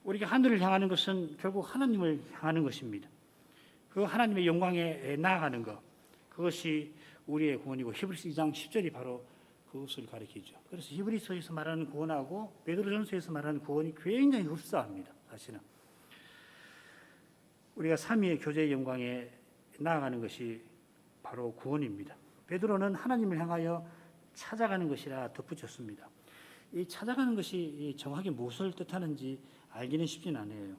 우리가 하늘을 향하는 것은 결국 하나님을 향하는 것입니다. 그 하나님의 영광에 나아가는 것, 그것이 우리의 구원이고 히브리서 2장 10절이 바로 그것을 가리키죠. 그래서 히브리서에서 말하는 구원하고 베드로전서에서 말하는 구원이 굉장히 흡사합니다. 사실은 우리가 삼위의 교제의 영광에 나아가는 것이 바로 구원입니다. 베드로는 하나님을 향하여 찾아가는 것이라 덧붙였습니다. 이 찾아가는 것이 정확히 무엇을 뜻하는지 알기는 쉽지는 않아요.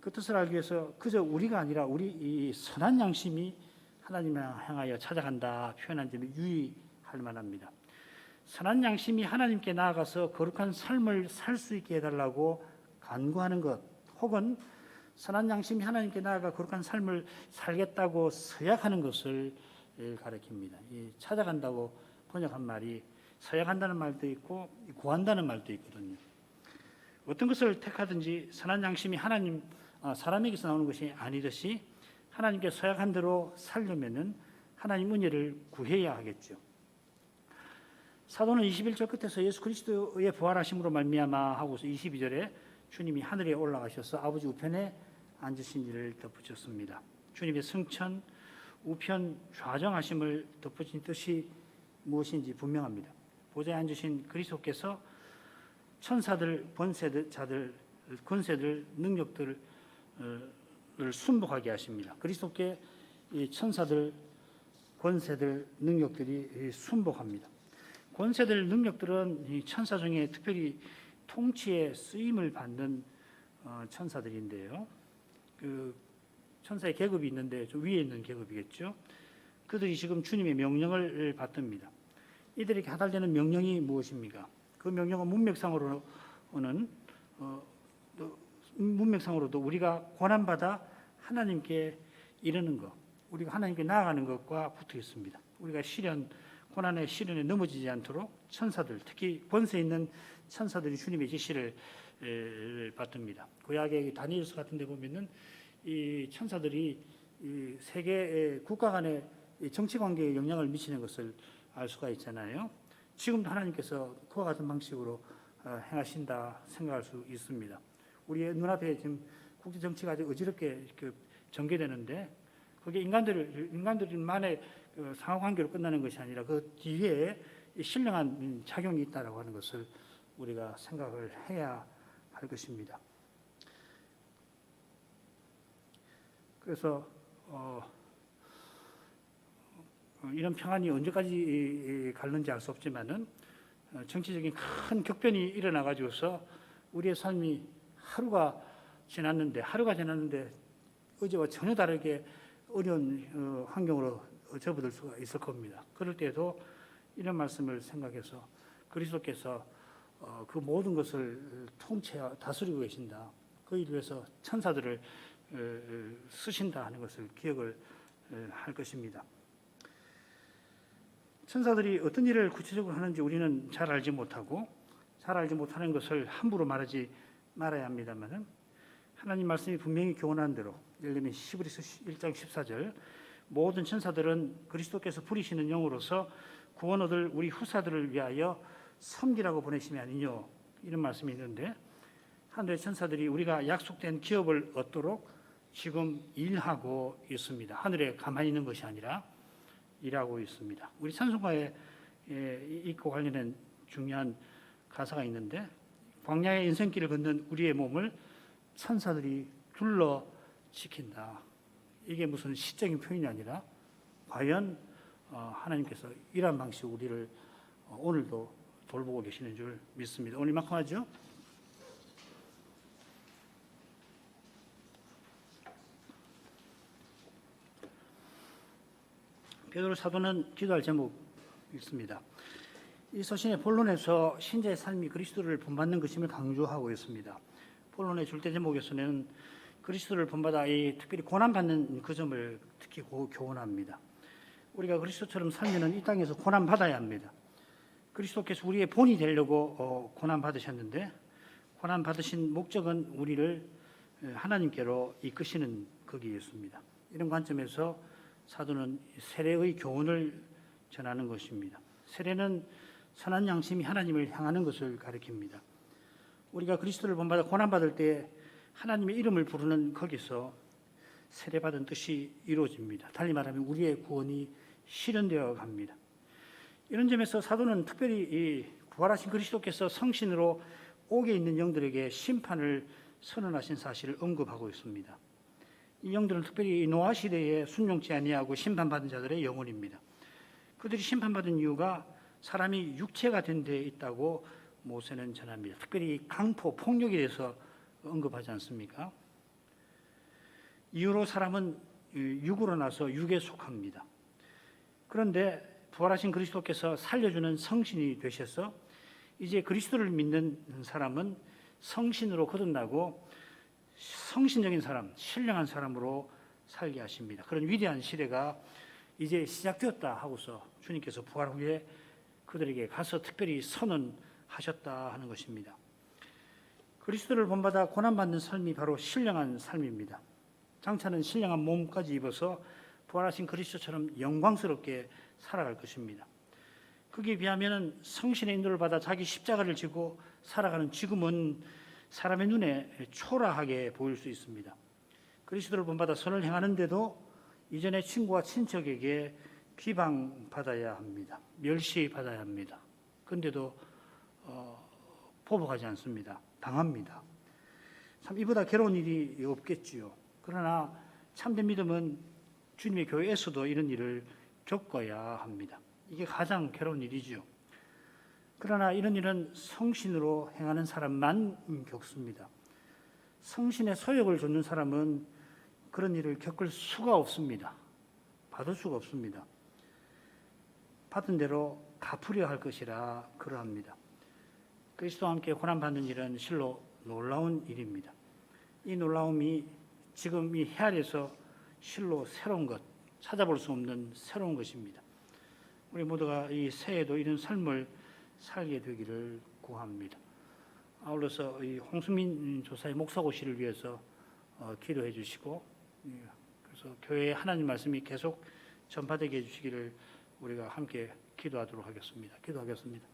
그 뜻을 알기 위해서 그저 우리가 아니라 우리 이 선한 양심이 하나님을 향하여 찾아간다 표현한 점이 유의할 만합니다. 선한 양심이 하나님께 나아가서 거룩한 삶을 살 수 있게 해달라고 간구하는 것, 혹은 선한 양심이 하나님께 나아가 거룩한 삶을 살겠다고 서약하는 것을 가리킵니다. 이 찾아간다고 번역한 말이 서약한다는 말도 있고 구한다는 말도 있거든요. 어떤 것을 택하든지 선한 양심이 사람에게서 나오는 것이 아니듯이 하나님께 서약한 대로 살려면은 하나님 은혜를 구해야 하겠죠. 사도는 21절 끝에서 예수 그리스도의 부활하심으로 말미암아 하고서 22절에 주님이 하늘에 올라가셔서 아버지 우편에 앉으신 일을 덧붙였습니다. 주님의 승천, 우편, 좌정하심을 덧붙인 뜻이 무엇인지 분명합니다. 보좌에 앉으신 그리스도께서 천사들, 권세들, 능력들을 순복하게 하십니다. 그리스도께 이 천사들, 권세들, 능력들이 순복합니다. 권세들, 능력들은 이 천사 중에 특별히 통치에 쓰임을 받는 천사들인데요. 그 천사의 계급이 있는데 좀 위에 있는 계급이겠죠. 그들이 지금 주님의 명령을 받듭니다. 이들에게 하달되는 명령이 무엇입니까? 그 명령은 문맥상으로도 우리가 고난받아 하나님께 이르는 것, 우리가 하나님께 나아가는 것과 붙어 있습니다. 우리가 고난의 시련에 넘어지지 않도록 천사들, 특히 권세 있는 천사들이 주님의 지시를 받듭니다. 구약의 다니엘서 같은 데 보면은 이 천사들이 이 세계 국가 간의 정치 관계에 영향을 미치는 것을 알 수가 있잖아요. 지금도 하나님께서 그와 같은 방식으로 행하신다 생각할 수 있습니다. 우리의 눈앞에 지금 국제 정치가 아주 어지럽게 전개되는데 그게 인간들만의 상하 관계로 끝나는 것이 아니라 그 뒤에 신령한 작용이 있다라고 하는 것을 우리가 생각을 해야 할 것입니다. 그래서 이런 평안이 언제까지 갈는지 알 수 없지만은 정치적인 큰 격변이 일어나 가지고서 우리의 삶이 하루가 지났는데 어제와 전혀 다르게 어려운 환경으로 접어들 수가 있을 겁니다. 그럴 때도 이런 말씀을 생각해서 그리스도께서 그 모든 것을 다스리고 계신다. 그 일을 위해서 천사들을 쓰신다 하는 것을 기억을 할 것입니다. 천사들이 어떤 일을 구체적으로 하는지 우리는 잘 알지 못하는 것을 함부로 말하지 말아야 합니다만 하나님 말씀이 분명히 교훈한 대로 예를 들면 히브리서 1장 14절 모든 천사들은 그리스도께서 부리시는 영으로서 구원 얻을 우리 후사들을 위하여 섬기라고 보내심이 아니뇨 이런 말씀이 있는데 하늘의 천사들이 우리가 약속된 기업을 얻도록 지금 일하고 있습니다. 하늘에 가만히 있는 것이 아니라 일하고 있습니다. 우리 찬송가에 이거 관련된 중요한 가사가 있는데 광야의 인생길을 걷는 우리의 몸을 천사들이 둘러 지킨다. 이게 무슨 시적인 표현이 아니라 과연 하나님께서 이러한 방식으로 우리를 오늘도 돌보고 계시는 줄 믿습니다. 오늘 이만큼 하죠? 베드로 사도는 기도할 제목이 있습니다. 이 서신의 본론에서 신자의 삶이 그리스도를 본받는 것임을 강조하고 있습니다. 본론의 줄대 제목에서는 그리스도를 본받아 특별히 고난받는 그 점을 특히 교훈합니다. 우리가 그리스도처럼 살면은 이 땅에서 고난받아야 합니다. 그리스도께서 우리의 본이 되려고 고난받으셨는데 고난받으신 목적은 우리를 하나님께로 이끄시는 거기였습니다. 이런 관점에서 사도는 세례의 교훈을 전하는 것입니다. 세례는 선한 양심이 하나님을 향하는 것을 가리킵니다. 우리가 그리스도를 본받아 고난받을 때 하나님의 이름을 부르는 거기서 세례받은 뜻이 이루어집니다. 달리 말하면 우리의 구원이 실현되어 갑니다. 이런 점에서 사도는 특별히 이 부활하신 그리스도께서 성신으로 옥에 있는 영들에게 심판을 선언하신 사실을 언급하고 있습니다. 이 영들은 특별히 노아 시대에 순종치 아니하고 심판받은 자들의 영혼입니다. 그들이 심판받은 이유가 사람이 육체가 된 데 있다고 모세는 전합니다. 특별히 강포, 폭력에 대해서 언급하지 않습니까? 이후로 사람은 육으로 나서 육에 속합니다. 그런데 부활하신 그리스도께서 살려주는 성신이 되셔서 이제 그리스도를 믿는 사람은 성신으로 거듭나고 성신적인 사람, 신령한 사람으로 살게 하십니다. 그런 위대한 시대가 이제 시작되었다 하고서 주님께서 부활 후에 그들에게 가서 특별히 선언하셨다 하는 것입니다. 그리스도를 본받아 고난받는 삶이 바로 신령한 삶입니다. 장차는 신령한 몸까지 입어서 부활하신 그리스도처럼 영광스럽게 살아갈 것입니다. 거기에 비하면 성신의 인도를 받아 자기 십자가를 지고 살아가는 지금은 사람의 눈에 초라하게 보일 수 있습니다. 그리스도를 본받아 선을 행하는데도 이전에 친구와 친척에게 비방받아야 합니다. 멸시받아야 합니다. 그런데도 보복하지 않습니다. 당합니다. 참 이보다 괴로운 일이 없겠지요. 그러나 참된 믿음은 주님의 교회에서도 이런 일을 겪어야 합니다. 이게 가장 괴로운 일이죠. 그러나 이런 일은 성신으로 행하는 사람만 겪습니다. 성신의 소욕을 좇는 사람은 그런 일을 겪을 수가 없습니다. 받을 수가 없습니다. 받은 대로 갚으려 할 것이라 그러합니다. 그리스도와 함께 고난받는 일은 실로 놀라운 일입니다. 이 놀라움이 지금 이 헤아려서 실로 새로운 것, 찾아볼 수 없는 새로운 것입니다. 우리 모두가 이 새해에도 이런 삶을 살게 되기를 구합니다. 아울러서 이 홍수민 조사의 목사고시를 위해서 기도해 주시고, 그래서 교회의 하나님 말씀이 계속 전파되게 해주시기를 우리가 함께 기도하도록 하겠습니다. 기도하겠습니다.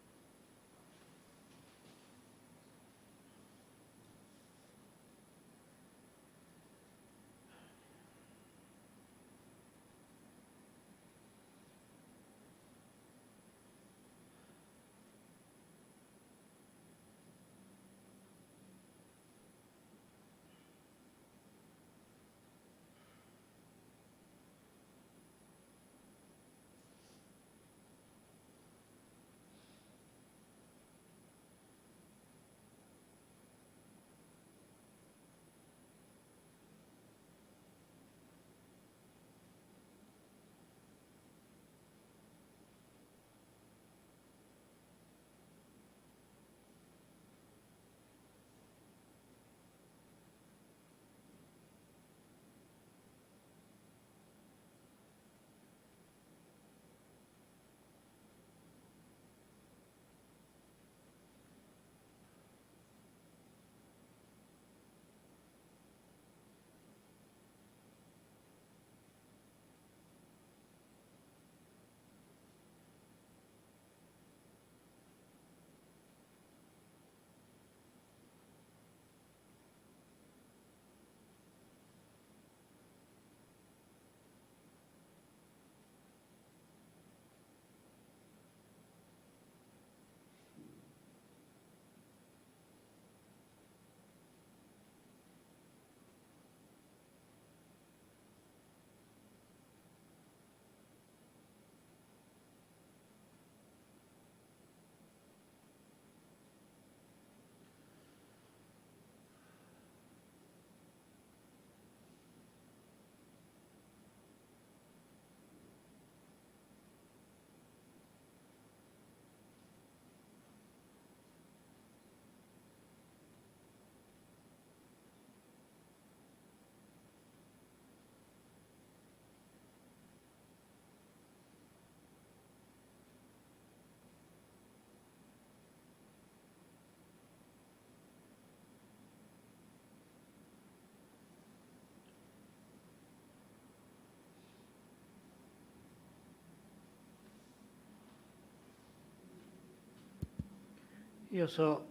이어서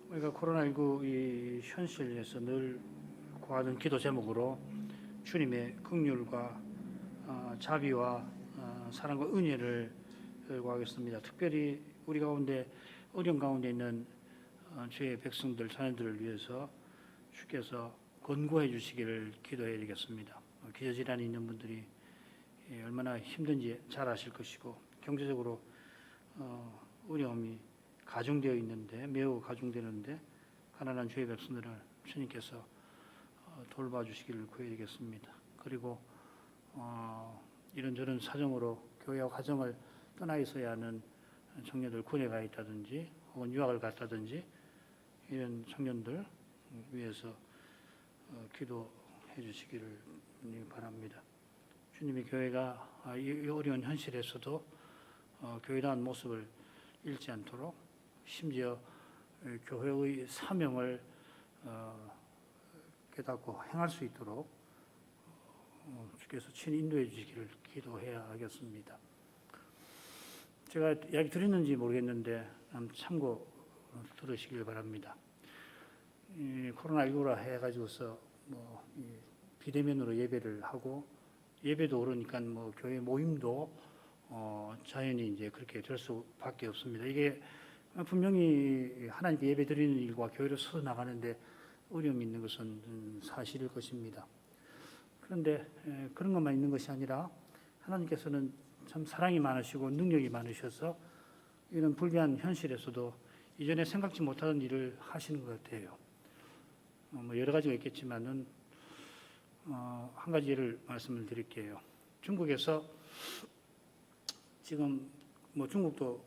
우리가 코로나19 이 현실에서 늘 구하던 기도 제목으로 주님의 긍휼과 자비와 사랑과 은혜를 구하겠습니다. 특별히 우리 가운데 어려움 가운데 있는 주의 백성들, 자녀들을 위해서 주께서 권고해 주시기를 기도해 드리겠습니다. 기저질환이 있는 분들이 얼마나 힘든지 잘 아실 것이고, 경제적으로 어려움이 가중되어 있는데, 매우 가중되는데 가난한 주의 백성들을 주님께서 돌봐주시기를 구해드리겠습니다. 그리고 이런저런 사정으로 교회와 가정을 떠나 있어야 하는 청년들, 군에 가 있다든지 혹은 유학을 갔다든지 이런 청년들 위해서 기도해 주시기를 바랍니다. 주님의 교회가 이 어려운 현실에서도 교회다운 모습을 잃지 않도록, 심지어 교회의 사명을 깨닫고 행할 수 있도록 주께서 친히 인도해 주시기를 기도해야 하겠습니다. 제가 이야기 드렸는지 모르겠는데 참고 들으시길 바랍니다. 코로나19라 해가지고서 비대면으로 예배를 하고, 예배도 그러니까 교회 모임도 자연히 이제 그렇게 될 수밖에 없습니다. 이게 분명히 하나님께 예배 드리는 일과 교회로 서서 나가는데 어려움이 있는 것은 사실일 것입니다. 그런데 그런 것만 있는 것이 아니라 하나님께서는 참 사랑이 많으시고 능력이 많으셔서 이런 불비한 현실에서도 이전에 생각지 못하던 일을 하시는 것 같아요. 뭐 여러 가지가 있겠지만은 한 가지 예를 말씀을 드릴게요. 중국에서 지금 뭐 중국도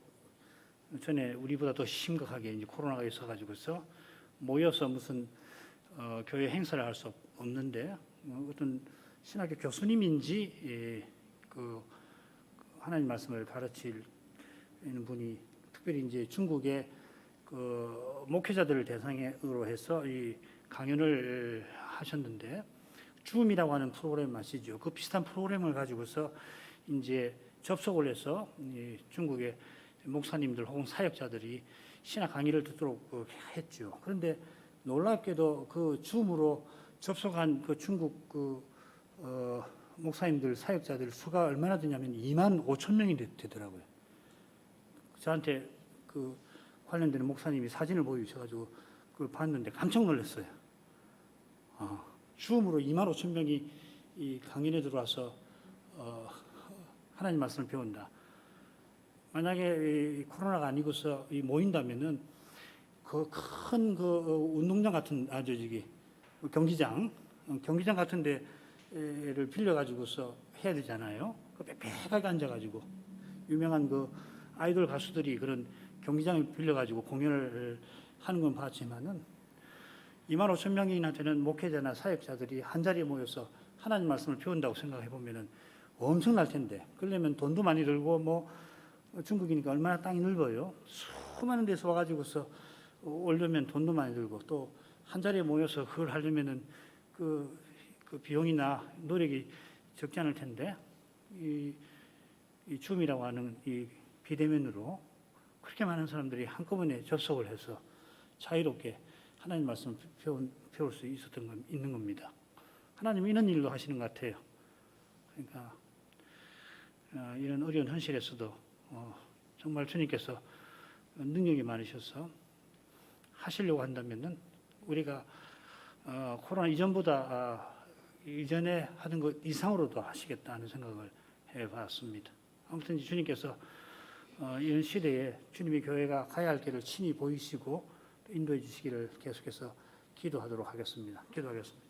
전에 우리보다 더 심각하게 이제 코로나가 있어가지고서 모여서 무슨 교회 행사를 할 수 없는데 어떤 신학교 교수님인지 그 하나님 말씀을 가르치는 분이 특별히 이제 중국의 그 목회자들을 대상으로 해서 이 강연을 하셨는데 줌이라고 하는 프로그램 아시죠? 그 비슷한 프로그램을 가지고서 이제 접속을 해서 이 중국의 목사님들 혹은 사역자들이 신학 강의를 듣도록 했죠. 그런데 놀랍게도 그 줌으로 접속한 그 중국 목사님들 사역자들 수가 얼마나 되냐면 2만 5천 명이 되더라고요. 저한테 그 관련되는 목사님이 사진을 보여주셔가지고 그걸 봤는데 깜짝 놀랐어요. 줌으로 2만 5천 명이 이 강연에 들어와서 하나님 말씀을 배운다. 만약에 코로나가 아니고서 모인다면은 그 큰 운동장 같은 경기장 같은 데를 빌려 가지고서 해야 되잖아요. 그 빽빽하게 앉아 가지고 유명한 그 아이돌 가수들이 그런 경기장을 빌려 가지고 공연을 하는 건 봤지만은 2만 5천 명이나 되는 목회자나 사역자들이 한 자리에 모여서 하나님 말씀을 배운다고 생각해 보면은 엄청날 텐데 그러려면 돈도 많이 들고 뭐 중국이니까 얼마나 땅이 넓어요. 수많은 데서 와가지고서 오려면 돈도 많이 들고 또 한 자리에 모여서 그걸 하려면은 그 비용이나 노력이 적지 않을 텐데 이 줌이라고 하는 이 비대면으로 그렇게 많은 사람들이 한꺼번에 접속을 해서 자유롭게 하나님 말씀을 배울 수 있는 겁니다. 하나님이 이런 일도 하시는 것 같아요. 그러니까 이런 어려운 현실에서도 정말 주님께서 능력이 많으셔서 하시려고 한다면은 우리가 코로나 이전보다 이전에 하던 것 이상으로도 하시겠다는 생각을 해봤습니다. 아무튼 주님께서 이런 시대에 주님의 교회가 가야 할 길을 친히 보이시고 인도해 주시기를 계속해서 기도하도록 하겠습니다. 기도하겠습니다.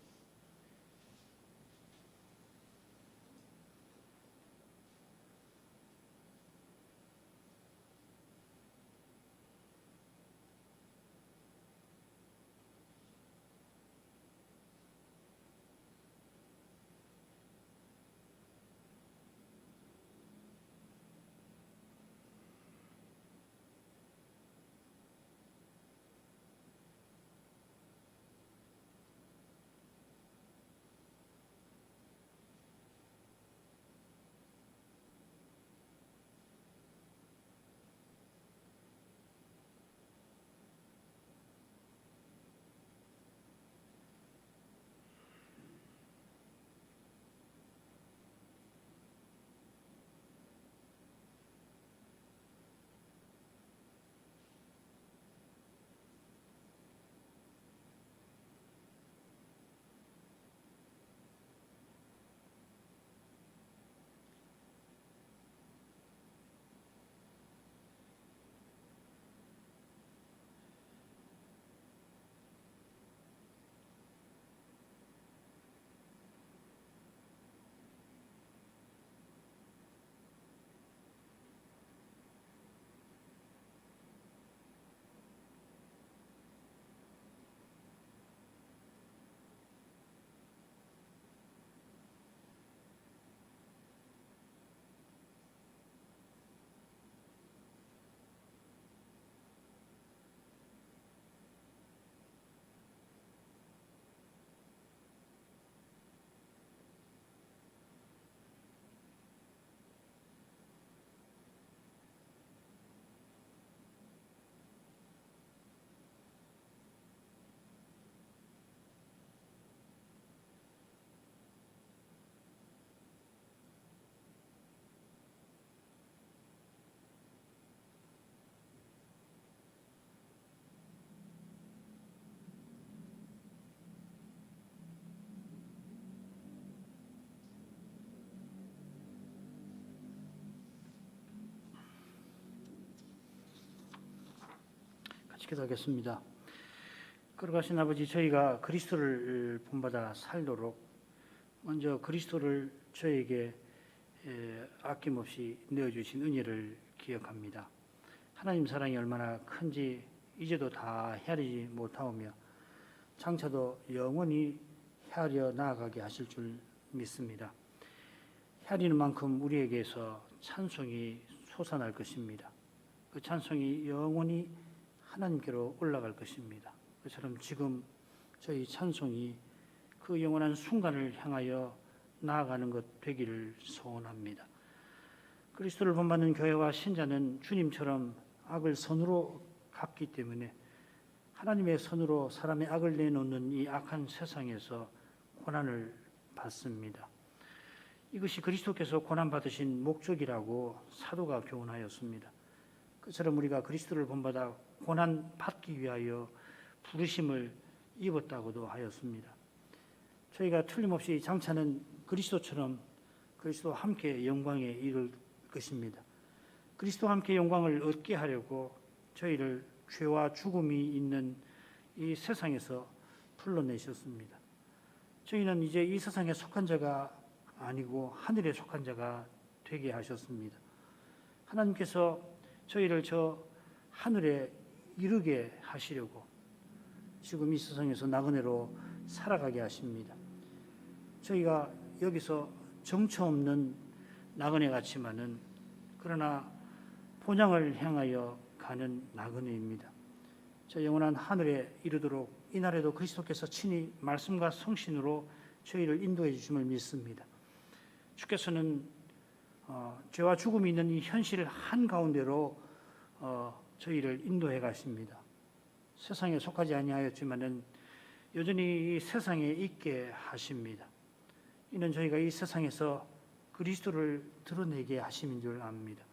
기도하겠습니다. 걸어가신 아버지, 저희가 그리스도를 본받아 살도록 먼저 그리스도를 저에게 아낌없이 내어주신 은혜를 기억합니다. 하나님 사랑이 얼마나 큰지 이제도 다 헤아리지 못하오며 장차도 영원히 헤아려 나아가게 하실 줄 믿습니다. 헤아리는 만큼 우리에게서 찬송이 솟아날 것입니다. 그 찬송이 영원히 하나님께로 올라갈 것입니다. 그처럼 지금 저희 찬송이 그 영원한 순간을 향하여 나아가는 것 되기를 소원합니다. 그리스도를 본받는 교회와 신자는 주님처럼 악을 선으로 갚기 때문에 하나님의 선으로 사람의 악을 내놓는 이 악한 세상에서 고난을 받습니다. 이것이 그리스도께서 고난받으신 목적이라고 사도가 교훈하였습니다. 그처럼 우리가 그리스도를 본받아 고난받기 위하여 부르심을 입었다고도 하였습니다. 저희가 틀림없이 장차는 그리스도처럼 그리스도와 함께 영광에 이를 것입니다. 그리스도와 함께 영광을 얻게 하려고 저희를 죄와 죽음이 있는 이 세상에서 불러내셨습니다. 저희는 이제 이 세상에 속한 자가 아니고 하늘에 속한 자가 되게 하셨습니다. 하나님께서 저희를 저 하늘에 이르게 하시려고 지금 이 세상에서 나그네로 살아가게 하십니다. 저희가 여기서 정처 없는 나그네 같지만은 그러나 본향을 향하여 가는 나그네입니다. 저 영원한 하늘에 이르도록 이날에도 그리스도께서 친히 말씀과 성신으로 저희를 인도해 주심을 믿습니다. 주께서는 죄와 죽음이 있는 이 현실 한가운데로 저희를 인도해 가십니다. 세상에 속하지 아니하였지만은 여전히 이 세상에 있게 하십니다. 이는 저희가 이 세상에서 그리스도를 드러내게 하심인 줄 압니다.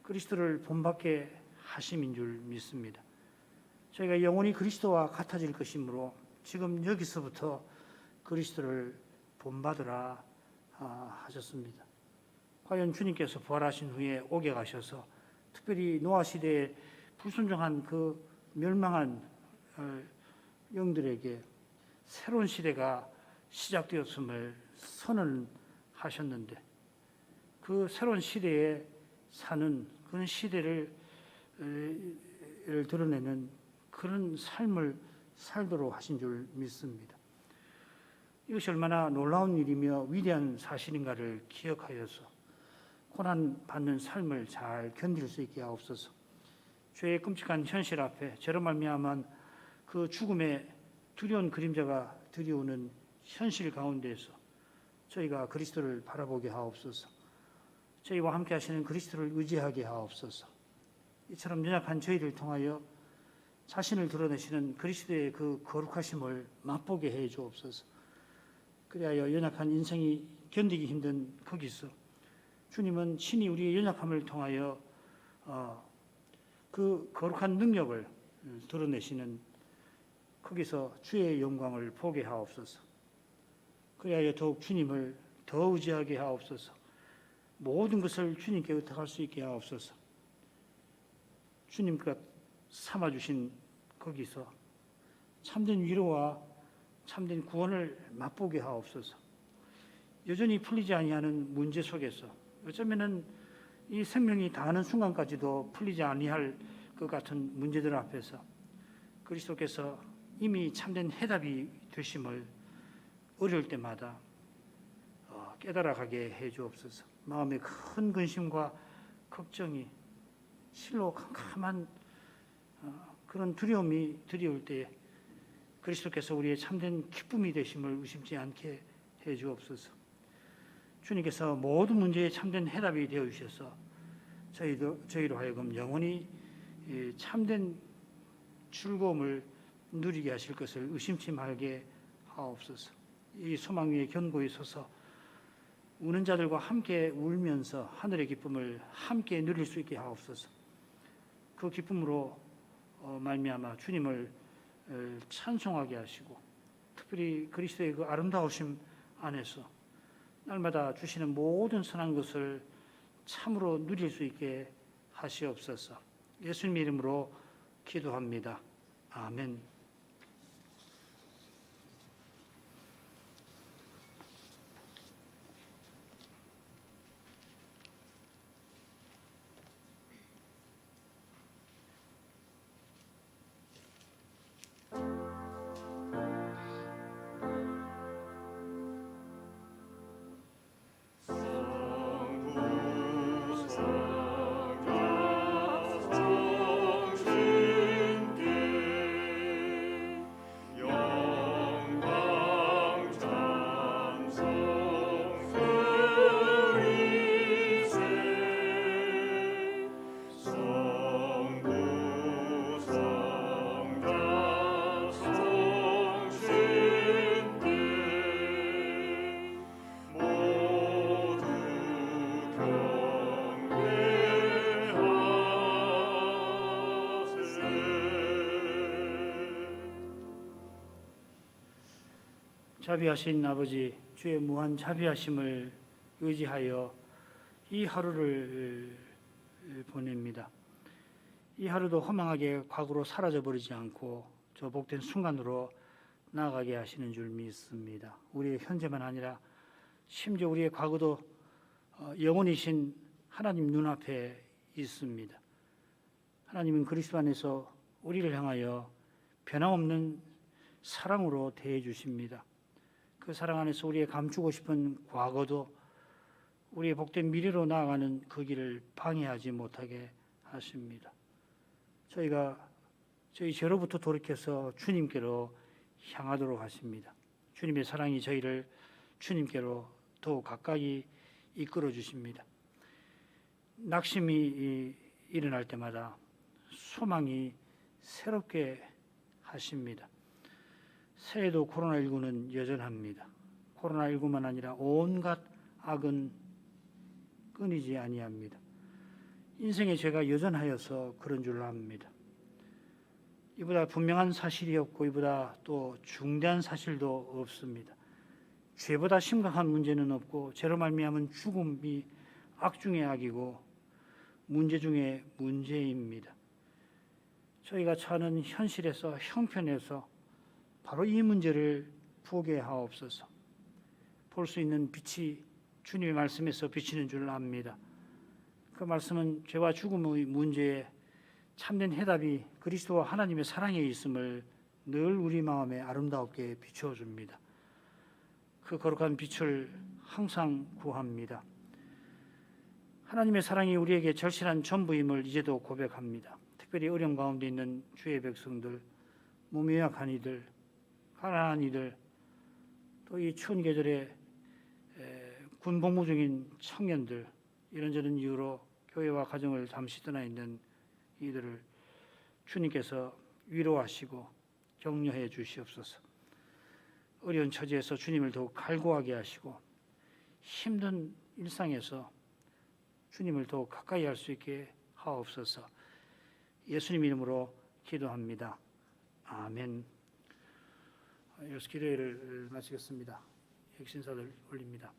그리스도를 본받게 하심인 줄 믿습니다. 저희가 영원히 그리스도와 같아질 것이므로 지금 여기서부터 그리스도를 본받으라 하셨습니다. 과연 주님께서 부활하신 후에 옥에 가셔서 특별히 노아 시대에 불순종한 그 멸망한 영들에게 새로운 시대가 시작되었음을 선언하셨는데 그 새로운 시대에 사는 그런 시대를 드러내는 그런 삶을 살도록 하신 줄 믿습니다. 이것이 얼마나 놀라운 일이며 위대한 사실인가를 기억하여서 고난받는 삶을 잘 견딜 수 있게 하옵소서. 죄의 끔찍한 현실 앞에 저로 말미암은 그 죽음의 두려운 그림자가 들이오는 현실 가운데에서 저희가 그리스도를 바라보게 하옵소서. 저희와 함께 하시는 그리스도를 의지하게 하옵소서. 이처럼 연약한 저희를 통하여 자신을 드러내시는 그리스도의 그 거룩하심을 맛보게 해 주옵소서. 그리하여 연약한 인생이 견디기 힘든 거기서 주님은 친히 우리의 연약함을 통하여 그 거룩한 능력을 드러내시는 거기서 주의 영광을 보게 하옵소서. 그리하여 더욱 주님을 더 의지하게 하옵소서. 모든 것을 주님께 의탁할 수 있게 하옵소서. 주님과 삼아주신 거기서 참된 위로와 참된 구원을 맛보게 하옵소서. 여전히 풀리지 아니하는 문제 속에서 어쩌면은 이 생명이 다하는 순간까지도 풀리지 아니할 것 같은 문제들 앞에서 그리스도께서 이미 참된 해답이 되심을 어려울 때마다 깨달아가게 해 주옵소서. 마음의 큰 근심과 걱정이 실로 캄캄한 그런 두려움이 들이올 때에 그리스도께서 우리의 참된 기쁨이 되심을 의심치 않게 해 주옵소서. 주님께서 모든 문제에 참된 해답이 되어 주셔서 저희로 하여금 영원히 참된 즐거움을 누리게 하실 것을 의심치 말게 하옵소서. 이 소망 위에 견고히 서서 우는 자들과 함께 울면서 하늘의 기쁨을 함께 누릴 수 있게 하옵소서. 그 기쁨으로 말미암아 주님을 찬송하게 하시고 특별히 그리스도의 그 아름다우심 안에서 날마다 주시는 모든 선한 것을 참으로 누릴 수 있게 하시옵소서. 예수님 이름으로 기도합니다. 아멘. 자비하신 아버지, 주의 무한 자비하심을 의지하여 이 하루를 보냅니다. 이 하루도 허망하게 과거로 사라져버리지 않고 저 복된 순간으로 나아가게 하시는 줄 믿습니다. 우리의 현재만 아니라 심지어 우리의 과거도 영원이신 하나님 눈앞에 있습니다. 하나님은 그리스도 안에서 우리를 향하여 변함없는 사랑으로 대해 주십니다. 그 사랑 안에서 우리의 감추고 싶은 과거도 우리의 복된 미래로 나아가는 그 길을 방해하지 못하게 하십니다. 저희 죄로부터 돌이켜서 주님께로 향하도록 하십니다. 주님의 사랑이 저희를 주님께로 더욱 가까이 이끌어 주십니다. 낙심이 일어날 때마다 소망이 새롭게 하십니다. 새해도 코로나19는 여전합니다. 코로나19만 아니라 온갖 악은 끊이지 아니합니다. 인생의 죄가 여전하여서 그런 줄로 압니다. 이보다 분명한 사실이 없고 이보다 또 중대한 사실도 없습니다. 죄보다 심각한 문제는 없고 죄로 말미암은 죽음이 악 중의 악이고 문제 중의 문제입니다. 저희가 처하는 현실에서 형편에서 바로 이 문제를 보게 하옵소서. 볼 수 있는 빛이 주님의 말씀에서 비치는 줄 압니다. 그 말씀은 죄와 죽음의 문제에 참된 해답이 그리스도와 하나님의 사랑에 있음을 늘 우리 마음에 아름답게 비추어줍니다. 그 거룩한 빛을 항상 구합니다. 하나님의 사랑이 우리에게 절실한 전부임을 이제도 고백합니다. 특별히 어려움 가운데 있는 주의 백성들, 몸이 약한 이들, 가난한 이들, 또 이 추운 계절에 군복무 중인 청년들, 이런저런 이유로 교회와 가정을 잠시 떠나 있는 이들을 주님께서 위로하시고 격려해 주시옵소서. 어려운 처지에서 주님을 더욱 갈구하게 하시고 힘든 일상에서 주님을 더욱 가까이 할 수 있게 하옵소서. 예수님 이름으로 기도합니다. 아멘. 여기서 기도회를 마치겠습니다. 핵신사들 올립니다.